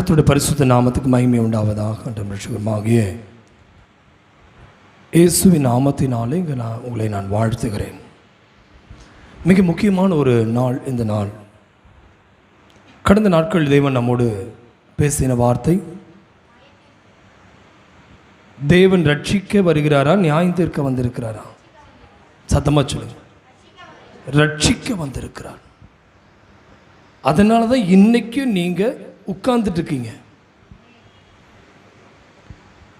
கர்த்தருடைய பரிசுத்த நாமத்துக்கு மகிமை உண்டாவதாக. ரட்சகருமாகிய இயேசுவின் நாமத்தினாலே இங்கே உங்களை நான் வாழ்த்துகிறேன். மிக முக்கியமான ஒரு நாள் இந்த நாள். கடந்த நாட்கள் தேவன் நம்மோடு பேசின வார்த்தை, தேவன் ரட்சிக்க வருகிறாரா, நியாயம் தீர்க்க வந்திருக்கிறாரா? சத்தமாக சொல்லுங்க. ரட்சிக்க வந்திருக்கிறார். அதனால தான் இன்னைக்கும் நீங்கள் உட்கார்ந்துட்டு இருக்கீங்க.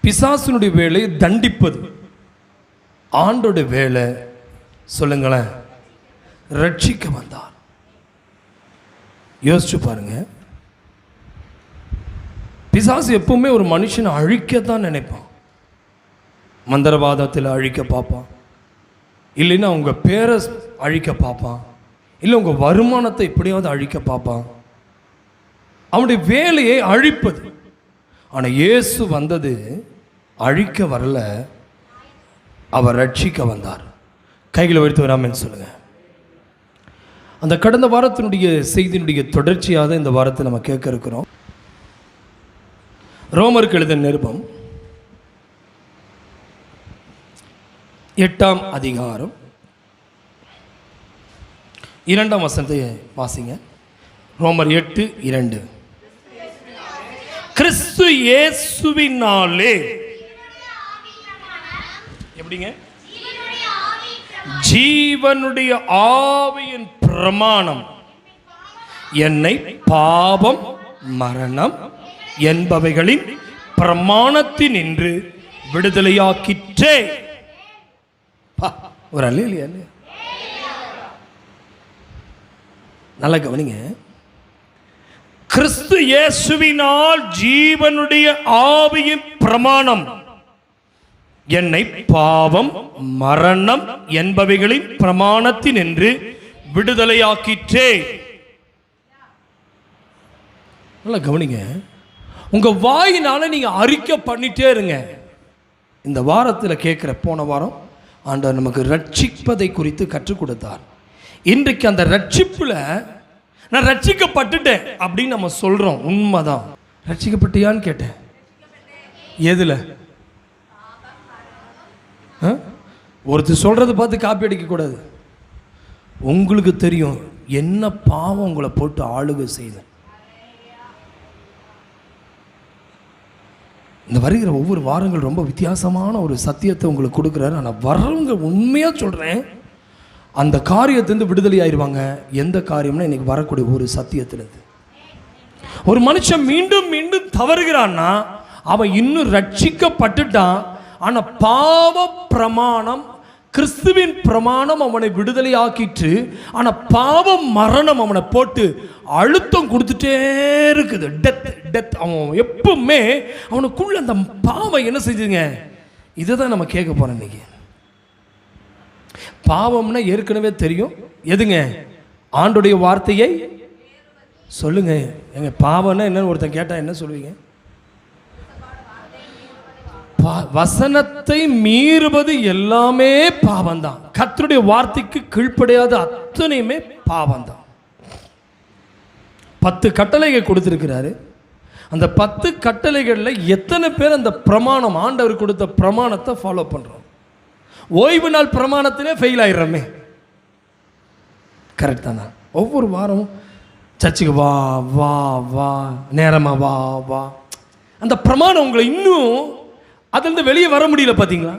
பிசாசுனுடைய வேலை தண்டிப்பது, ஆண்டோட வேலை சொல்லுங்களேன், ரட்சிக்க வந்தார். யோசிச்சு பாருங்க. பிசாசு எப்பவுமே ஒரு மனுஷனை அழிக்கத்தான் நினைப்பான். மந்திரவாதத்தில் அழிக்க பார்ப்பான், இல்லைன்னா உங்கள் பேரை அழிக்க பார்ப்பான், இல்லை உங்கள் வருமானத்தை எப்படியாவது அழிக்க பார்ப்பான். அவனுடைய வேலையை அழிப்பது. ஆனால் இயேசு வந்தது அழிக்க வரல, அவர் ரட்சிக்க வந்தார். கைகளை உயர்த்தி வராமன்னு சொல்லுங்க. அந்த கடந்த வாரத்தினுடைய செய்தியினுடைய தொடர்ச்சியாக இந்த வாரத்தை நம்ம கேட்க இருக்கிறோம். ரோமருக்கு எழுதின நிருபம் 8ஆம் அதிகாரம் 2ஆம் வசனத்தை வாசிங்க. ரோமர் 8:2. கிறிஸ்து இயேசுவினாலே எப்படிங்க? ஜீவனுடைய ஆவியின் பிரமாணம் என்னை பாவம் மரணம் என்பவைகளின் பிரமாணத்தினின்று விடுதலையாக்கிற்றே. ஒரு அல்லேலூயா. நல்லா கவனிங்க. கிறிஸ்து இயேசுவினால் ஜீவனுடைய ஆவியின் பிரமாணம் என்னை பாவம் மரணம் என்பவைகளின் பிரமாணத்தினின்று விடுதலையாக்கிற்றே. நல்லா கவனிங்க. உங்க வாயினால நீங்க அறிக்கை பண்ணிட்டே இருங்க. இந்த வாரத்தில் கேட்கிற, போன வாரம் ஆண்டவர் நமக்கு ரட்சிப்பதை குறித்து கற்றுக் கொடுத்தார். இன்றைக்கு அந்த ரட்சிப்புல நான் ரட்சிக்கப்பட்டுட்டேன் அப்படின்னு நம்ம சொல்றோம். உண்மைதான். ரட்சிக்கப்பட்டியான்னு கேட்டேன். எதுல? ஒருத்தர் சொல்றதை பார்த்து காப்பி அடிக்க கூடாது. உங்களுக்கு தெரியும் என்ன பாவம் உங்களை போட்டு ஆளுகை செய்த. இந்த வருகிற ஒவ்வொரு வாரங்கள் ரொம்ப வித்தியாசமான ஒரு சத்தியத்தை உங்களுக்கு கொடுக்குறாரு. ஆனால் வர்றவங்க உண்மையாக சொல்கிறேன், அந்த காரியத்திலிருந்து விடுதலை ஆயிடுவாங்க. எந்த காரியம்னா இன்னைக்கு வரக்கூடிய ஒரு சத்தியத்திலிருந்து. ஒரு மனுஷன் மீண்டும் மீண்டும் தவறுகிறான்னா அவன் இன்னும் ரட்சிக்கப்பட்டுட்டான். ஆனால் பாவ பிரமாணம், கிறிஸ்துவின் பிரமாணம் அவனை விடுதலை ஆக்கிட்டு, ஆனால் பாவ மரணம் அவனை போட்டு அழுத்தம் கொடுத்துட்டே இருக்குது. டெத். அவன் எப்பவுமே அவனுக்குள்ள அந்த பாவம் என்ன செஞ்சுங்க? இதை தான் நம்ம கேட்க போறோம் இன்னைக்கு. பாவம்னா ஏற்கனவே தெரியும். எதுங்க? ஆண்டுடைய வார்த்தையை சொல்லுங்க. எங்க பாவம்னா என்னன்னு ஒருத்தன் கேட்டா என்ன சொல்லுவீங்க? வசனத்தை மீறுவது எல்லாமே பாவம்தான். கர்த்தருடைய வார்த்தைக்கு கீழ்ப்படியாத அத்தனையுமே பாவம்தான். 10 கட்டளைகள் கொடுத்திருக்கிறாரு. அந்த 10 கட்டளைகளில் எத்தனை பேர் அந்த பிரமாணம், ஆண்டவர் கொடுத்த பிரமாணத்தை ஃபாலோ பண்றோம்? ஓய்வு நாள் பிரமாணத்திலே ஃபெயில் ஆயிடுறோமே. கரெக்ட் தானே? ஒவ்வொரு வாரமும் சர்ச்சுக்கு வா வா வா, நேரமா வா வா. அந்த பிரமாணம் உங்களை இன்னும் அதிலிருந்து வெளியே வர முடியல. பார்த்தீங்களா?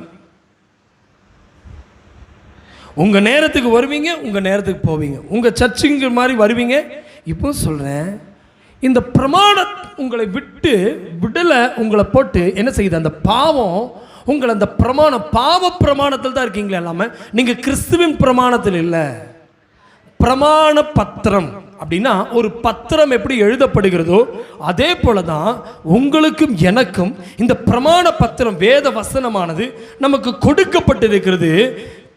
உங்க நேரத்துக்கு வருவீங்க, உங்க நேரத்துக்கு போவீங்க, உங்க சர்ச்சுங்க மாதிரி வருவீங்க. இப்போ சொல்றேன், இந்த பிரமாணம் உங்களை விட்டு விடலை. உங்களை போட்டு என்ன செய்யுது? அந்த பாவம் உங்களை அந்த பிரமாணம், பாவ பிரமாணத்தில் தான் இருக்கீங்களே. எல்லாமே நீங்க கிறிஸ்துவின் பிரமாணத்தில் இல்லை. பிரமாண பத்திரம் அப்படின்னா ஒரு பத்திரம் எப்படி எழுதப்படுகிறதோ அதே போலதான் உங்களுக்கும் எனக்கும் இந்த பிரமாண பத்திரம், வேத வசனமானது நமக்கு கொடுக்கப்பட்டிருக்கிறது.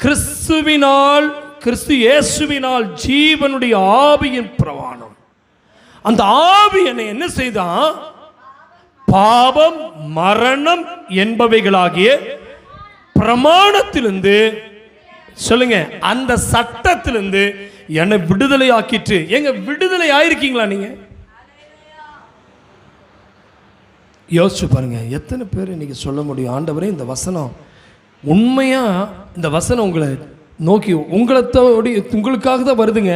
கிறிஸ்துவினால், கிறிஸ்து இயேசுவினால் ஜீவனுடைய ஆவியின் பிரமாணம். அந்த ஆவி என்ன செய்தான்? பாவம் மரணம் என்பவைகளாகிய பிரமாணத்திலிருந்து, சொல்லுங்க, அந்த சட்டத்திலிருந்து என்னை விடுதலை ஆக்கிட்டு. எங்க விடுதலை ஆயிருக்கீங்களா? நீங்க யோசிச்சு பாருங்க, எத்தனை பேர் இன்னைக்கு சொல்ல முடியும், ஆண்டவரே இந்த வசனம் உண்மையாக, இந்த வசனம் உங்களை நோக்கி உங்களுக்காக தான் வருதுங்க.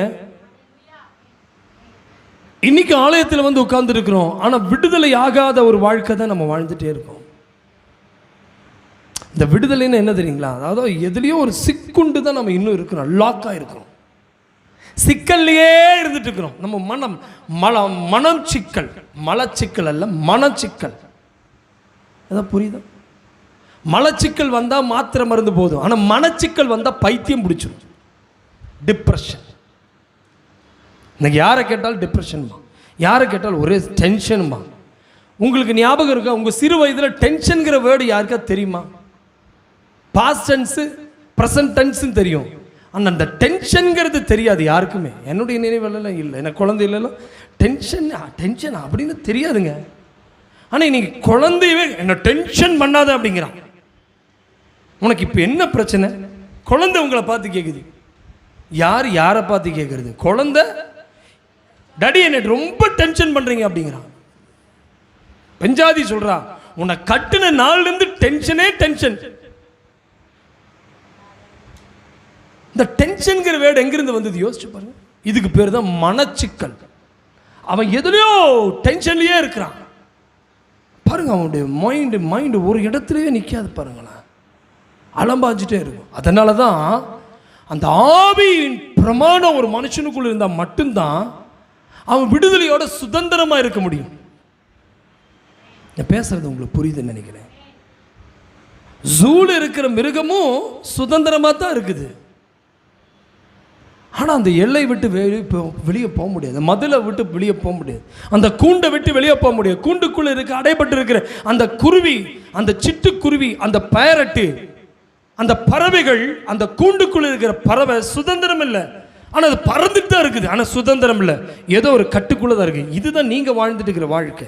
இன்னைக்கு ஆலயத்தில் வந்து உட்கார்ந்து இருக்கிறோம், ஆனால் விடுதலை ஆகாத ஒரு வாழ்க்கை தான் நம்ம வாழ்ந்துட்டே இருக்கோம். இந்த விடுதலைன்னு என்ன தெரியுங்களா? அதாவது எதுலேயோ ஒரு சிக்குண்டு தான் நம்ம இன்னும் இருக்கிறோம், லாக்காக இருக்கிறோம், சிக்கல்லையே இருந்துட்டு இருக்கிறோம். நம்ம மனம் சிக்கல், மலச்சிக்கல் அல்ல, மனச்சிக்கல். அதான் புரியுதா? மலச்சிக்கல் வந்தால் மாத்திரை மருந்து போதும், ஆனால் மனச்சிக்கல் வந்தால் பைத்தியம் பிடிச்சிடும், டிப்ரெஷன். இன்னைக்கு யாரை கேட்டாலும் டிப்ரெஷன்மா, யாரை கேட்டாலும் ஒரே டென்ஷனுமா. உங்களுக்கு ஞாபகம் இருக்கா, உங்கள் சிறு வயதில் டென்ஷனுங்கிற வேர்டு யாருக்கா தெரியுமா? பாஸ்ட் டென்ஸு ப்ரெசன்ட் டென்ஸுன்னு தெரியும், ஆனால் அந்த டென்ஷனுங்கிறது தெரியாது யாருக்குமே. என்னுடைய நினைவுலாம் இல்லை, எனக்கு குழந்தையிலலாம் டென்ஷன் அப்படின்னு தெரியாதுங்க. ஆனால் இன்னைக்கு குழந்தையவே என்ன டென்ஷன் பண்ணாத அப்படிங்கிறான். உனக்கு இப்போ என்ன பிரச்சனை? குழந்தை உங்களை பார்த்து கேட்குது. யாரை பார்த்து கேட்குறது? குழந்தை, டாடி என்ன ரொம்ப டென்ஷன் பண்ணுறீங்க அப்படிங்கிறான். பெஞ்சாதி சொல்கிறா, உன்னை கட்டுன நாள்லேருந்து டென்ஷனே டென்ஷன். இந்த டென்ஷன்கிற வேர்டு எங்கிருந்து வந்தது யோசிச்சு பாருங்க. இதுக்கு பேர் தான் மனச்சிக்கல். அவன் எதுலையோ டென்ஷன்லயே இருக்கிறான் பாருங்க. அவனுடைய மைண்டு ஒரு இடத்துலயே நிற்காது பாருங்களேன், அலம்பாஞ்சிட்டே இருக்கும். அதனால தான் அந்த ஆவியின் பிரமாணம் ஒரு மனுஷனுக்குள்ள இருந்தால் மட்டும்தான் அவன் விடுதலையோட சுதந்திரமாக இருக்க முடியும். நான் பேசுறது உங்களுக்கு புரியுதுன்னு நினைக்கிறேன். ஜூல இருக்கிற மிருகமும் சுதந்திரமாக தான் இருக்குது, ஆனால் அந்த எல்லை விட்டு வெளியே போக முடியாது, மதிலை விட்டு வெளியே போக முடியாது, அந்த கூண்டை விட்டு வெளியே போக முடியாது. கூண்டுக்குள்ளே இருக்க அடைபட்டு இருக்கிற அந்த குருவி, அந்த சிட்டுக்குருவி, அந்த பேரட்டு, அந்த பறவைகள், அந்த கூண்டுக்குள்ளே இருக்கிற பறவை சுதந்திரம் இல்லை, ஆனால் அது பறந்துட்டு தான் இருக்குது, ஆனால் சுதந்திரம் இல்லை, ஏதோ ஒரு கட்டுக்குள்ளே தான் இருக்குது. இதுதான் நீங்கள் வாழ்ந்துட்டு இருக்கிற வாழ்க்கை.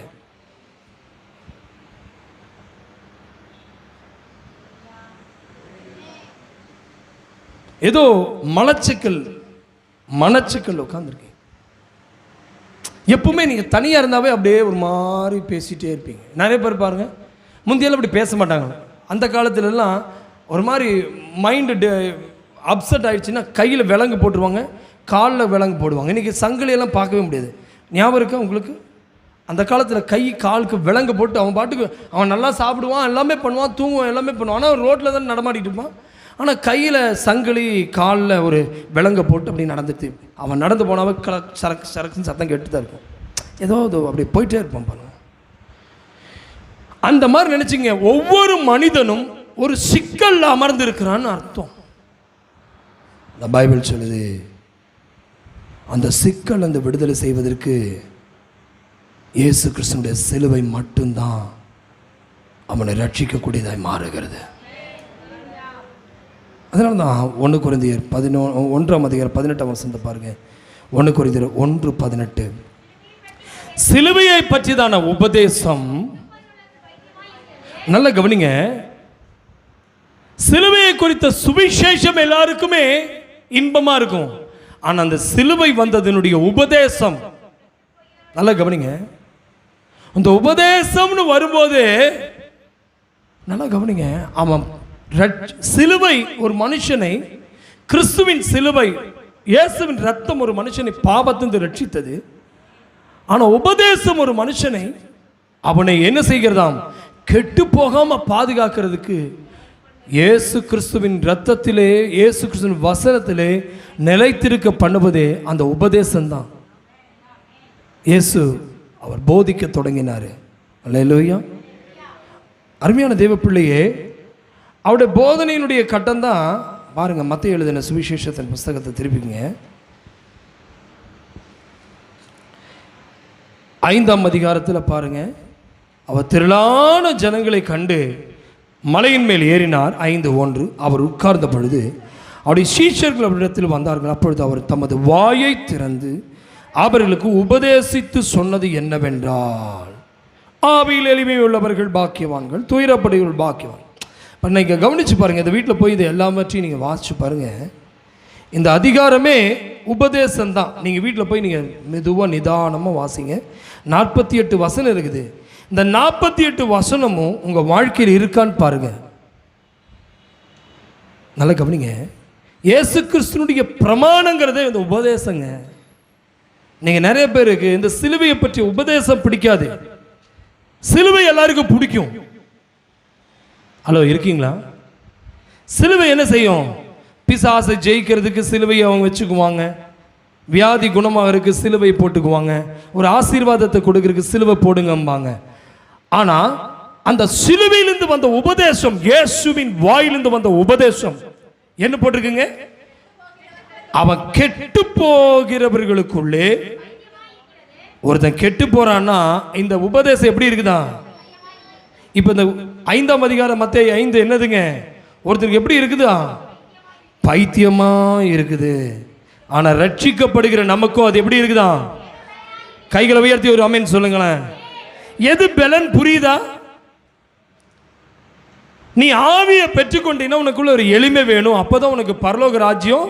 ஏதோ மனச்சிக்கல் உட்காந்துருக்கீங்க. எப்பவுமே நீங்கள் தனியாக இருந்தாவே அப்படியே ஒரு மாதிரி பேசிகிட்டே இருப்பீங்க. நிறைய பேர் பாருங்கள், முந்தையெல்லாம் அப்படி பேச மாட்டாங்க. அந்த காலத்துலலாம் ஒரு மாதிரி மைண்டு அப்செட் ஆகிடுச்சுன்னா கையில் விலங்கு போட்டுருவாங்க, காலில் விலங்கு போடுவாங்க. இன்றைக்கி சங்கிலியெல்லாம் பார்க்கவே முடியாது. ஞாபகம் இருக்கா உங்களுக்கு? அந்த காலத்தில் கை காலுக்கு விலங்கு போட்டு அவன் பாட்டுக்கு அவன் நல்லா சாப்பிடுவான், எல்லாமே பண்ணுவான், தூங்குவான், எல்லாமே பண்ணுவான். ஆனால் ரோட்டில் தான் நடமாடிட்டு இருப்பான். ஆனால் கையில் சங்கிலி, காலில் ஒரு விலங்கை போட்டு அப்படி நடந்துட்டு அவன் நடந்து போனாவே சரக்குன்னு சத்தம் கேட்டு தான் இருக்கும். ஏதோ அப்படி போயிட்டே இருப்பான் பாருங்க. அந்த மாதிரி நினச்சிங்க, ஒவ்வொரு மனிதனும் ஒரு சிக்கல் அமர்ந்து இருக்கிறான்னு அர்த்தம். இந்த பைபிள் சொல்லுது, அந்த சிக்கல் அந்த விடுதலை செய்வதற்கு இயேசு கிறிஸ்துவினுடைய சிலுவை மட்டும்தான் அவனை ரட்சிக்கக்கூடியதாய் மாறுகிறது. அதனால தான் 1 கொரிந்தியர் 1:18 பாருங்க. 1 கொரிந்தியர் 1:18 சிலுவையை பற்றிதான உபதேசம். நல்ல கவனிங்க, சிலுவையை குறித்த சுவிசேஷம் எல்லாருக்குமே இன்பமா இருக்கும். ஆனால் அந்த சிலுவை வந்ததனுடைய உபதேசம், நல்லா கவனிங்க, அந்த உபதேசம்னு வரும்போது நல்லா கவனிங்க, அவன் சிலுவை ஒரு மனுஷனை, கிறிஸ்துவின் சிலுவை, இயேசுவின் ரத்தம் ஒரு மனுஷனை பாவத்திலிருந்து ரட்சித்தது. ஆனால் உபதேசம் ஒரு மனுஷனை அவனை என்ன செய்கிறதாம், கெட்டு போகாம பாதுகாக்கிறதுக்கு இயேசு கிறிஸ்துவின் ரத்தத்திலே, இயேசு கிறிஸ்துவின் வசனத்திலே நிலைத்திருக்க பண்ணுவதே அந்த உபதேசம்தான். இயேசு அவர் போதிக்க தொடங்கினார். அல்லேலூயா. அருமையான தேவ பிள்ளையே, அவருடைய போதனையினுடைய கட்டம் தான் பாருங்க. மத்தேயு எழுதின சுவிசேஷத்தின் புஸ்தகத்தை திருப்பிங்க, 5ஆம் அதிகாரத்தில் பாருங்க. அவர் திரளான ஜனங்களை கண்டு மலையின் மேல் ஏறினார். 5:1 அவர் உட்கார்ந்த பொழுது அவருடைய சீஷர்கள் அவரிடத்தில் வந்தார்கள். அப்பொழுது அவர் தமது வாயை திறந்து அவர்களுக்கு உபதேசித்து சொன்னது என்னவென்றால், ஆவியில் எளிமை உள்ளவர்கள் பாக்கியவான்கள், துயரப்படுகிறவர்கள் பாக்கியவான். இப்போ நீங்கள் கவனித்து பாருங்கள், இந்த வீட்டில் போய் இது எல்லாவற்றையும் நீங்கள் வாசித்து பாருங்கள். இந்த அதிகாரமே உபதேசம்தான். நீங்கள் வீட்டில் போய் நீங்கள் மெதுவாக நிதானமாக வாசிங்க. 48 வசனம் இருக்குது. இந்த 48 வசனமும் உங்கள் வாழ்க்கையில் இருக்கான்னு பாருங்க. நல்லா கவனிங்க. இயேசு கிறிஸ்துனுடைய பிரமாணங்கிறதே இந்த உபதேசங்க. நீங்கள் நிறைய பேருக்கு இந்த சிலுவையை பற்றி உபதேசம் பிடிக்காது. சிலுவை எல்லாருக்கும் பிடிக்கும். ஹலோ, இருக்கீங்களா? சிலுவை என்ன செய்யும்? பிசாசை ஜெயிக்கிறதுக்கு சிலுவையை அவங்க வச்சுக்குவாங்க. வியாதி குணமாகறதுக்கு சிலுவை போட்டுக்குவாங்க. ஒரு ஆசீர்வாதத்தை கொடுக்கறதுக்கு சிலுவை போடுங்கம்பாங்க. ஆனால் அந்த சிலுவையிலிருந்து வந்த உபதேசம், இயேசுவின் வாயிலிருந்து வந்த உபதேசம் என்ன போட்டிருக்குங்க? அவன் கெட்டு போகிறவர்களுக்குள்ளே ஒருத்தன் கெட்டு போறான்னா இந்த உபதேசம் எப்படி இருக்குதா? இப்போ இந்த 5ஆம் அதிகாரம் மத்தேயு 5 என்னதுங்க? ஒருத்தருக்கு எப்படி இருக்குதா? பைத்தியமா இருக்குது. ஆனால் ரட்சிக்கப்படுகிற நமக்கும் அது எப்படி இருக்குதா? கைகளை உயர்த்தி ஒரு ஆமென் சொல்லுங்களேன். எது பலன் புரியுதா? நீ ஆவியை பெற்றுக்கொண்டீங்கன்னா உனக்குள்ள ஒரு எளிமை வேணும். அப்போதான் உனக்கு பரலோக ராஜ்யம்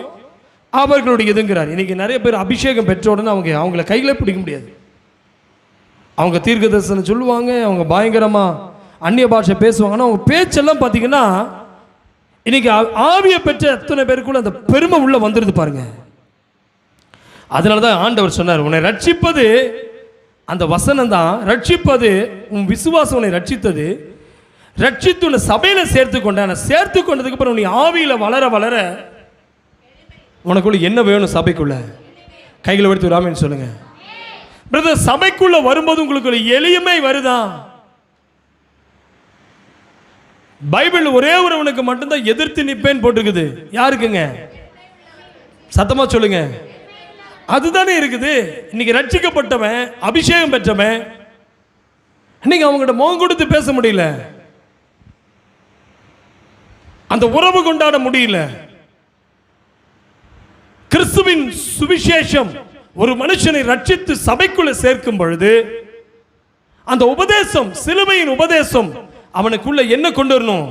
அவர்களுடைய இதுங்கிறார். இன்னைக்கு நிறைய பேர் அபிஷேகம் பெற்ற உடனே அவங்கள கையில பிடிக்க முடியாது. அவங்க தீர்க்க தரிசனம் சொல்லுவாங்க, அவங்க பயங்கரமா அந்நிய பாஷை பேசுவாங்க. ஆனால் அவங்க பேச்செல்லாம் பார்த்தீங்கன்னா இன்னைக்கு ஆவியை பெற்ற எத்தனை பேருக்குள்ள அந்த பெருமை உள்ள வந்துருது பாருங்க. அதனால தான் ஆண்டவர் சொன்னார், உன்னை ரட்சிப்பது அந்த வசனம் தான். ரட்சிப்பது உன் விசுவாசம் உன்னை ரட்சித்தது. ரட்சித்து உன்னை சபையில் சேர்த்து கொண்ட. சேர்த்து கொண்டதுக்கு அப்புறம் நீ ஆவியில் வளர வளர உனக்குள்ள என்ன வேணும்? சபைக்குள்ள கைகளை எடுத்து விடாமன்னு சொல்லுங்க. பிரதர், சபைக்குள்ள வரும்போது உங்களுக்கு ஒரு எளிமை வருதா? பைபிள் ஒரே ஒருவனுக்கு மட்டும்தான் எதிர்த்து நிற்பேன்னு போட்டிருக்குது. யாருக்குங்க? சத்தமா சொல்லுங்க. அதுதானே இருக்குது. இன்னைக்கு ரட்சிக்கப்பட்டவன், அபிஷேகம் பெற்றவன், இன்னைக்கு அவங்ககிட்ட முகம் கொடுத்து பேச முடியல, அந்த உறவு கொண்டாட முடியல. கிறிஸ்துவின் சுவிசேஷம் ஒரு மனுஷனை ரட்சித்து சபைக்குள்ள சேர்க்கும் பொழுது அந்த உபதேசம், சிலுவையின் உபதேசம் அவனுக்குள்ள என்ன கொண்டு வரணும்?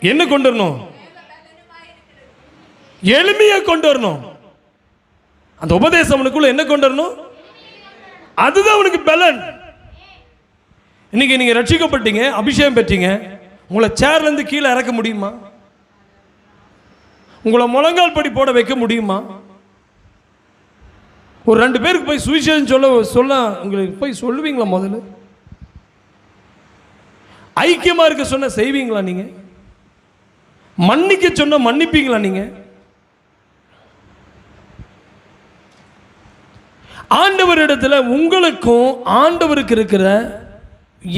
என்ன கொண்டு வரணும்? எளிமையை கொண்டு வரணும். அந்த உபதேசம் அவனுக்குள்ள என்ன கொண்டு வரணும்? அதுதான் அவனுக்கு பலன். இன்னைக்கு நீங்க ரட்சிக்கப்பட்டீங்க, அபிஷேகம் பெற்றீங்க, உங்களை சேர்ல இருந்து கீழே இறக்க முடியுமா? உங்களை முழங்கால் படி போட வைக்க முடியுமா? ஒரு 2 பேருக்கு போய் சுவிசேஷம் சொல்ல உங்களுக்கு போய் சொல்லுவீங்களா? முதல்ல ஐக்கியமா இருக்க சொன்ன செய்வீங்களா? நீங்க மன்னிக்க சொன்ன மன்னிப்பீங்களா? நீங்க ஆண்டவரிடத்துல உங்களுக்கும் ஆண்டவருக்கு இருக்கிற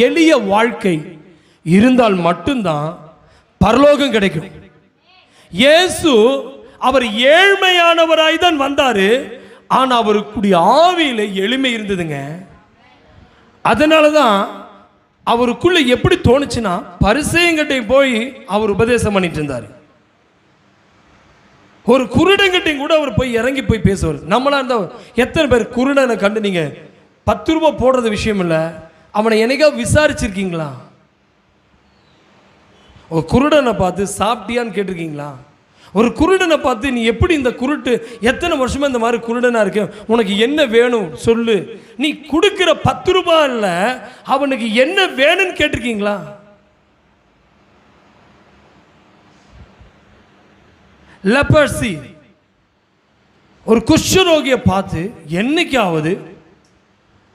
எளிய வாழ்க்கை இருந்தால் மட்டும்தான் பரலோகம் கிடைக்கும். இயேசு அவர் ஏழ்மையானவராய் தான் வந்தாரு. ஆனா அவருக்குடைய ஆவியில எளிமை இருந்ததுங்க. அதனாலதான் அவருக்குள்ள எப்படி தோணுச்சுன்னா, பரிசேயங்கிட்ட போய் அவர் உபதேசம் பண்ணிட்டு இருந்தார். ஒரு குருடங்கிட்டையும் கூட அவர் போய் இறங்கி போய் பேசுவார். நம்மளா இருந்தா எத்தனை பேர் குருடனை கண்டு நீங்க 10 ரூபாய் போடுறது விஷயம் இல்லை, அவனை என்னைக்காவது விசாரிச்சிருக்கீங்களா? ஒரு குருடனை பார்த்து சாப்பிட்டியான்னு கேட்டிருக்கீங்களா? ஒரு குருடனை பார்த்து நீ எப்படி இந்த குருட்டு எத்தனை வருஷமா இந்த மாதிரி குருடனா இருக்க, உனக்கு என்ன வேணும் சொல்லு, நீ கொடுக்கிற 10 ரூபாய் இல்ல அவனுக்கு என்ன வேணும்னு கேட்டிருக்கீங்களா? லெப்பர்சி, ஒரு குஷ்டரோகியை பார்த்து என்னைக்காவது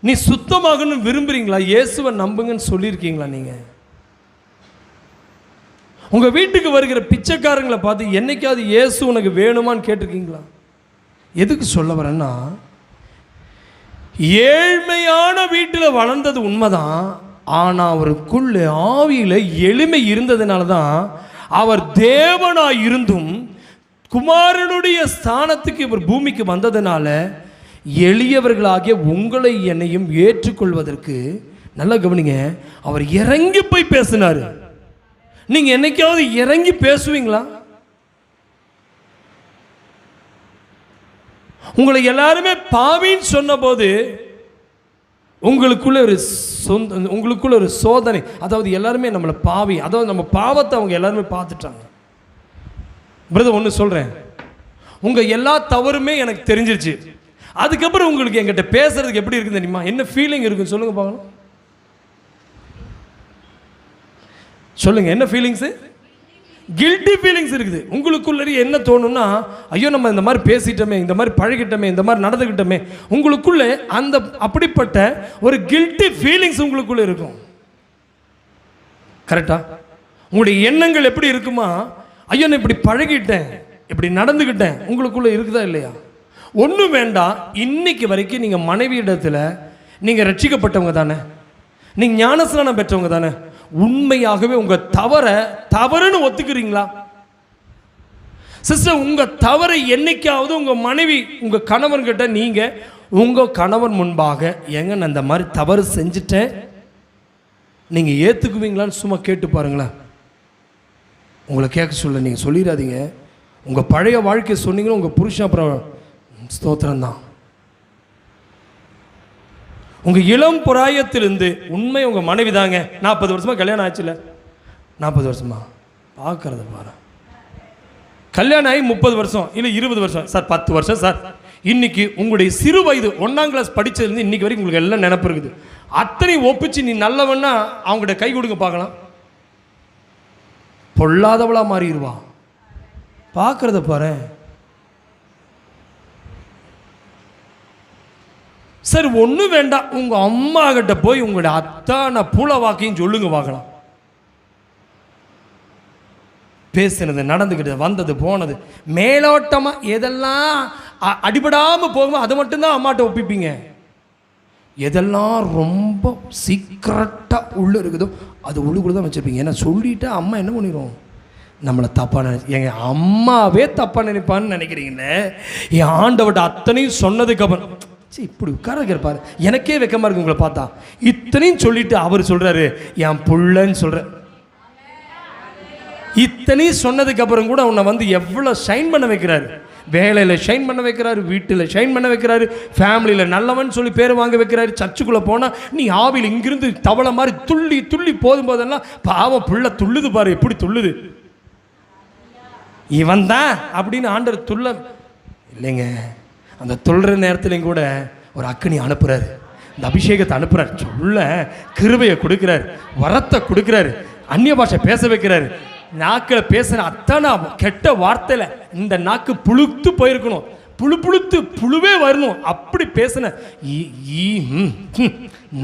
நீ சுத்தமாகணும் விரும்புறீங்களா, இயேசுவை நம்புங்கன்னு சொல்லியிருக்கீங்களா? நீங்க உங்க வீட்டுக்கு வருகிற பிச்சைக்காரங்களை பார்த்து என்னைக்காவது இயேசு உனக்கு வேணுமான்னு கேட்டிருக்கீங்களா? எதுக்கு சொல்ல வரேன்னா, ஏழ்மையான வீட்டில் வளர்ந்தது உண்மைதான். ஆனால் அவருக்குள்ள ஆவியில் எளிமை இருந்ததுனால தான் அவர் தேவனாய் இருந்தும் குமாரனுடைய ஸ்தானத்துக்கு இவர் பூமிக்கு வந்ததுனால எளியவர்களாகிய உங்களை என்னையும் ஏற்றுக்கொள்வதற்கு, நல்லா கவனிங்க, அவர் இறங்கி போய் பேசினார். நீங்க என்னைக்காவது இறங்கி பேசுவீங்களா? உங்களை எல்லாருமே பாவின்னு சொன்ன போது உங்களுக்குள்ள ஒரு சோதனை, அதாவது எல்லாருமே நம்மளை பாவி, அதாவது நம்ம பாவத்தை அவங்க எல்லாருமே பார்த்துட்டாங்க. பிரதர் ஒன்று சொல்றேன், உங்க எல்லா தவறுமே எனக்கு தெரிஞ்சிருச்சு. அதுக்கப்புறம் உங்களுக்கு எங்கிட்ட பேசுறதுக்கு எப்படி இருக்குன்னு தெரியுமா? என்ன ஃபீலிங் இருக்குன்னு சொல்லுங்க பார்க்கலாம். சொல்லுங்க, என்ன ஃபீலிங்ஸு? கில்ட்டி ஃபீலிங்ஸ் இருக்குது. உங்களுக்குள்ளே என்ன தோணும்னா, ஐயோ நம்ம இந்த மாதிரி பேசிட்டோமே, இந்த மாதிரி பழகிட்டோமே, இந்த மாதிரி நடந்துக்கிட்டோமே. உங்களுக்குள்ளே அந்த அப்படிப்பட்ட ஒரு கில்ட்டி ஃபீலிங்ஸ் உங்களுக்குள்ளே இருக்கும். கரெக்டா? உங்களுடைய எண்ணங்கள் எப்படி இருக்குமா? ஐயோ நான் இப்படி பழகிட்டேன், இப்படி நடந்துக்கிட்டேன், உங்களுக்குள்ளே இருக்குதா இல்லையா? ஒன்றும் வேண்டாம். இன்னைக்கு வரைக்கும் நீங்கள் மனைவி இடத்துல நீங்கள் ரட்சிக்கப்பட்டவங்க தானே, நீங்கள் ஞானஸ்நானம் பெற்றவங்க தானே, உண்மையாகவே உங்கள் தவறுன்னு ஒத்துக்கிறீங்களா? சிஸ்டர், உங்கள் தவறை என்னைக்காவது உங்கள் மனைவி உங்கள் கணவன்கிட்ட நீங்கள் உங்கள் கணவன் முன்பாக ஏங்க நான் இந்த மாதிரி தவறு செஞ்சுட்டேன் நீங்கள் ஏற்றுக்குவீங்களான்னு சும்மா கேட்டு பாருங்களேன். உங்களை கேட்க சொல்ல நீங்கள் சொல்லிடாதீங்க. உங்கள் பழைய வாழ்க்கையை சொன்னீங்கன்னா உங்கள் புருஷன் அப்புறம் ஸ்தோத்திரம்தான். உங்கள் இளம் புராயத்திலிருந்து உண்மை உங்கள் மனைவி தாங்க. 40 வருஷமாக கல்யாணம் ஆச்சுல, 40 வருஷமா பார்க்கறத பாரு. கல்யாணம் ஆகி 30 வருஷம் இல்லை 20 வருஷம் சார், 10 வருஷம் சார். இன்னைக்கு உங்களுடைய சிறு வயது 1ஆம் கிளாஸ் படித்ததுலேருந்து இன்னைக்கு வரைக்கும் உங்களுக்கு எல்லாம் நினப்பு இருக்குது. அத்தனை ஒப்பிச்சு நீ நல்லவன்னா அவங்கள்ட்ட கை கொடுங்க பார்க்கலாம். பொல்லாதவளா மாறிடுவா. பார்க்கறத பாரு. சரி, ஒன்றும் வேண்டாம். உங்கள் அம்மா கிட்ட போய் உங்களுடைய அத்தான பூல வாக்கையும் சொல்லுங்க பார்க்கலாம். பேசுனது, நடந்துக்கிட்டது, வந்தது, போனது, மேலோட்டமாக எதெல்லாம் அடிபடாமல் போகுமோ அதை மட்டும்தான் அம்மாட்ட ஒப்பிப்பீங்க. எதெல்லாம் ரொம்ப சீக்ரெட்டாக உள்ளே இருக்குதோ அது உள்ளுக்குள்ள தான் வச்சுருப்பீங்க. ஏன்னா சொல்லிவிட்டு அம்மா என்ன பண்ணிடுவோம், நம்மளை தப்பாக எங்கள் அம்மாவே தப்பாக நினைப்பான்னு நினைக்கிறீங்களே. என் ஆண்டவட்ட அத்தனையும் சொன்னதுக்கப்புறம் இப்படி உட்கார இருப்பார். எனக்கே வெக்கமாக இருக்கு உங்களை பார்த்தா. இத்தனையும் சொல்லிட்டு அவர் சொல்கிறாரு என் புள்ளன்னு சொல்கிற. இத்தனையும் சொன்னதுக்கு அப்புறம் கூட உன்னை வந்து எவ்வளோ ஷைன் பண்ண வைக்கிறாரு. வேலையில் ஷைன் பண்ண வைக்கிறாரு, வீட்டில் ஷைன் பண்ண வைக்கிறாரு, ஃபேமிலியில் நல்லவன் சொல்லி பேர் வாங்க வைக்கிறாரு. சர்ச்சுக்குள்ளே போனால் நீ ஆவியில் இங்கிருந்து தவளை மாதிரி துள்ளி துள்ளி போதும்போதெல்லாம் பாவம் புள்ள துள்ளுது பாரு, எப்படி துள்ளுது இவன் தான் அப்படின்னு ஆண்டவர் துள்ள இல்லைங்க. அந்த துள்ளுற நேரத்துலையும் கூட ஒரு அக்கினி அனுப்புகிறாரு, இந்த அபிஷேகத்தை அனுப்புகிறார், சொல்ல கிருபையை கொடுக்குறாரு, வரத்தை கொடுக்குறாரு, அந்நிய பாஷை பேச வைக்கிறாரு. நாக்கில் பேசுகிற அத்தனை கெட்ட வார்த்தையில் இந்த நாக்கு புழுத்து போயிருக்கணும், புழுத்து புழுவே வரணும். அப்படி பேசின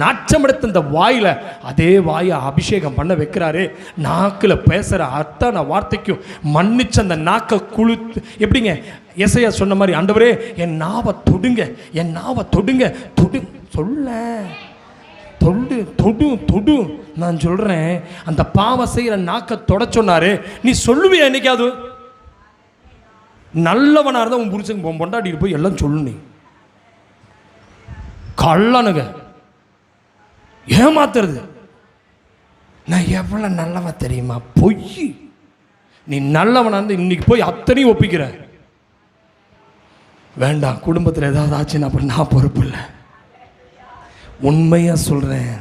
நாச்சமெடுத்த இந்த வாயில் அதே வாயை அபிஷேகம் பண்ண வைக்கிறாரு. நாக்கில் பேசுகிற அத்தனை வார்த்தைக்கும் மன்னிச்சு அந்த நாக்கை குளுத்து எப்படிங்க எசையா சொன்ன மாதிரி, ஆண்டவரே என் நாவை தொடுங்க, என் நாவை தொடுங்க, தொடு சொல்ல தொடு தொடு தொடு. நான் சொல்கிறேன் அந்த பாவம் செய்கிற நாக்கை தொட சொன்னாரு. நீ சொல்லுவியா என்னைக்காவது? நல்லவனாக இருந்தால் உன் புருஷன் பொண்டாட்டிட்டு போய் எல்லாம் சொல்லு. நீ கள்ளனுங்க ஏமாத்துறது. நான் எவ்வளோ நல்லவன் தெரியுமா? பொய். நீ நல்லவனாக இருந்து இன்னைக்கு போய் அத்தனையும் ஒப்பிக்கிற. வேண்டாம், குடும்பத்தில் ஏதாவது ஆச்சுன்னா அப்புறம் நான் பொறுப்பு இல்லை. உண்மையாக சொல்கிறேன்,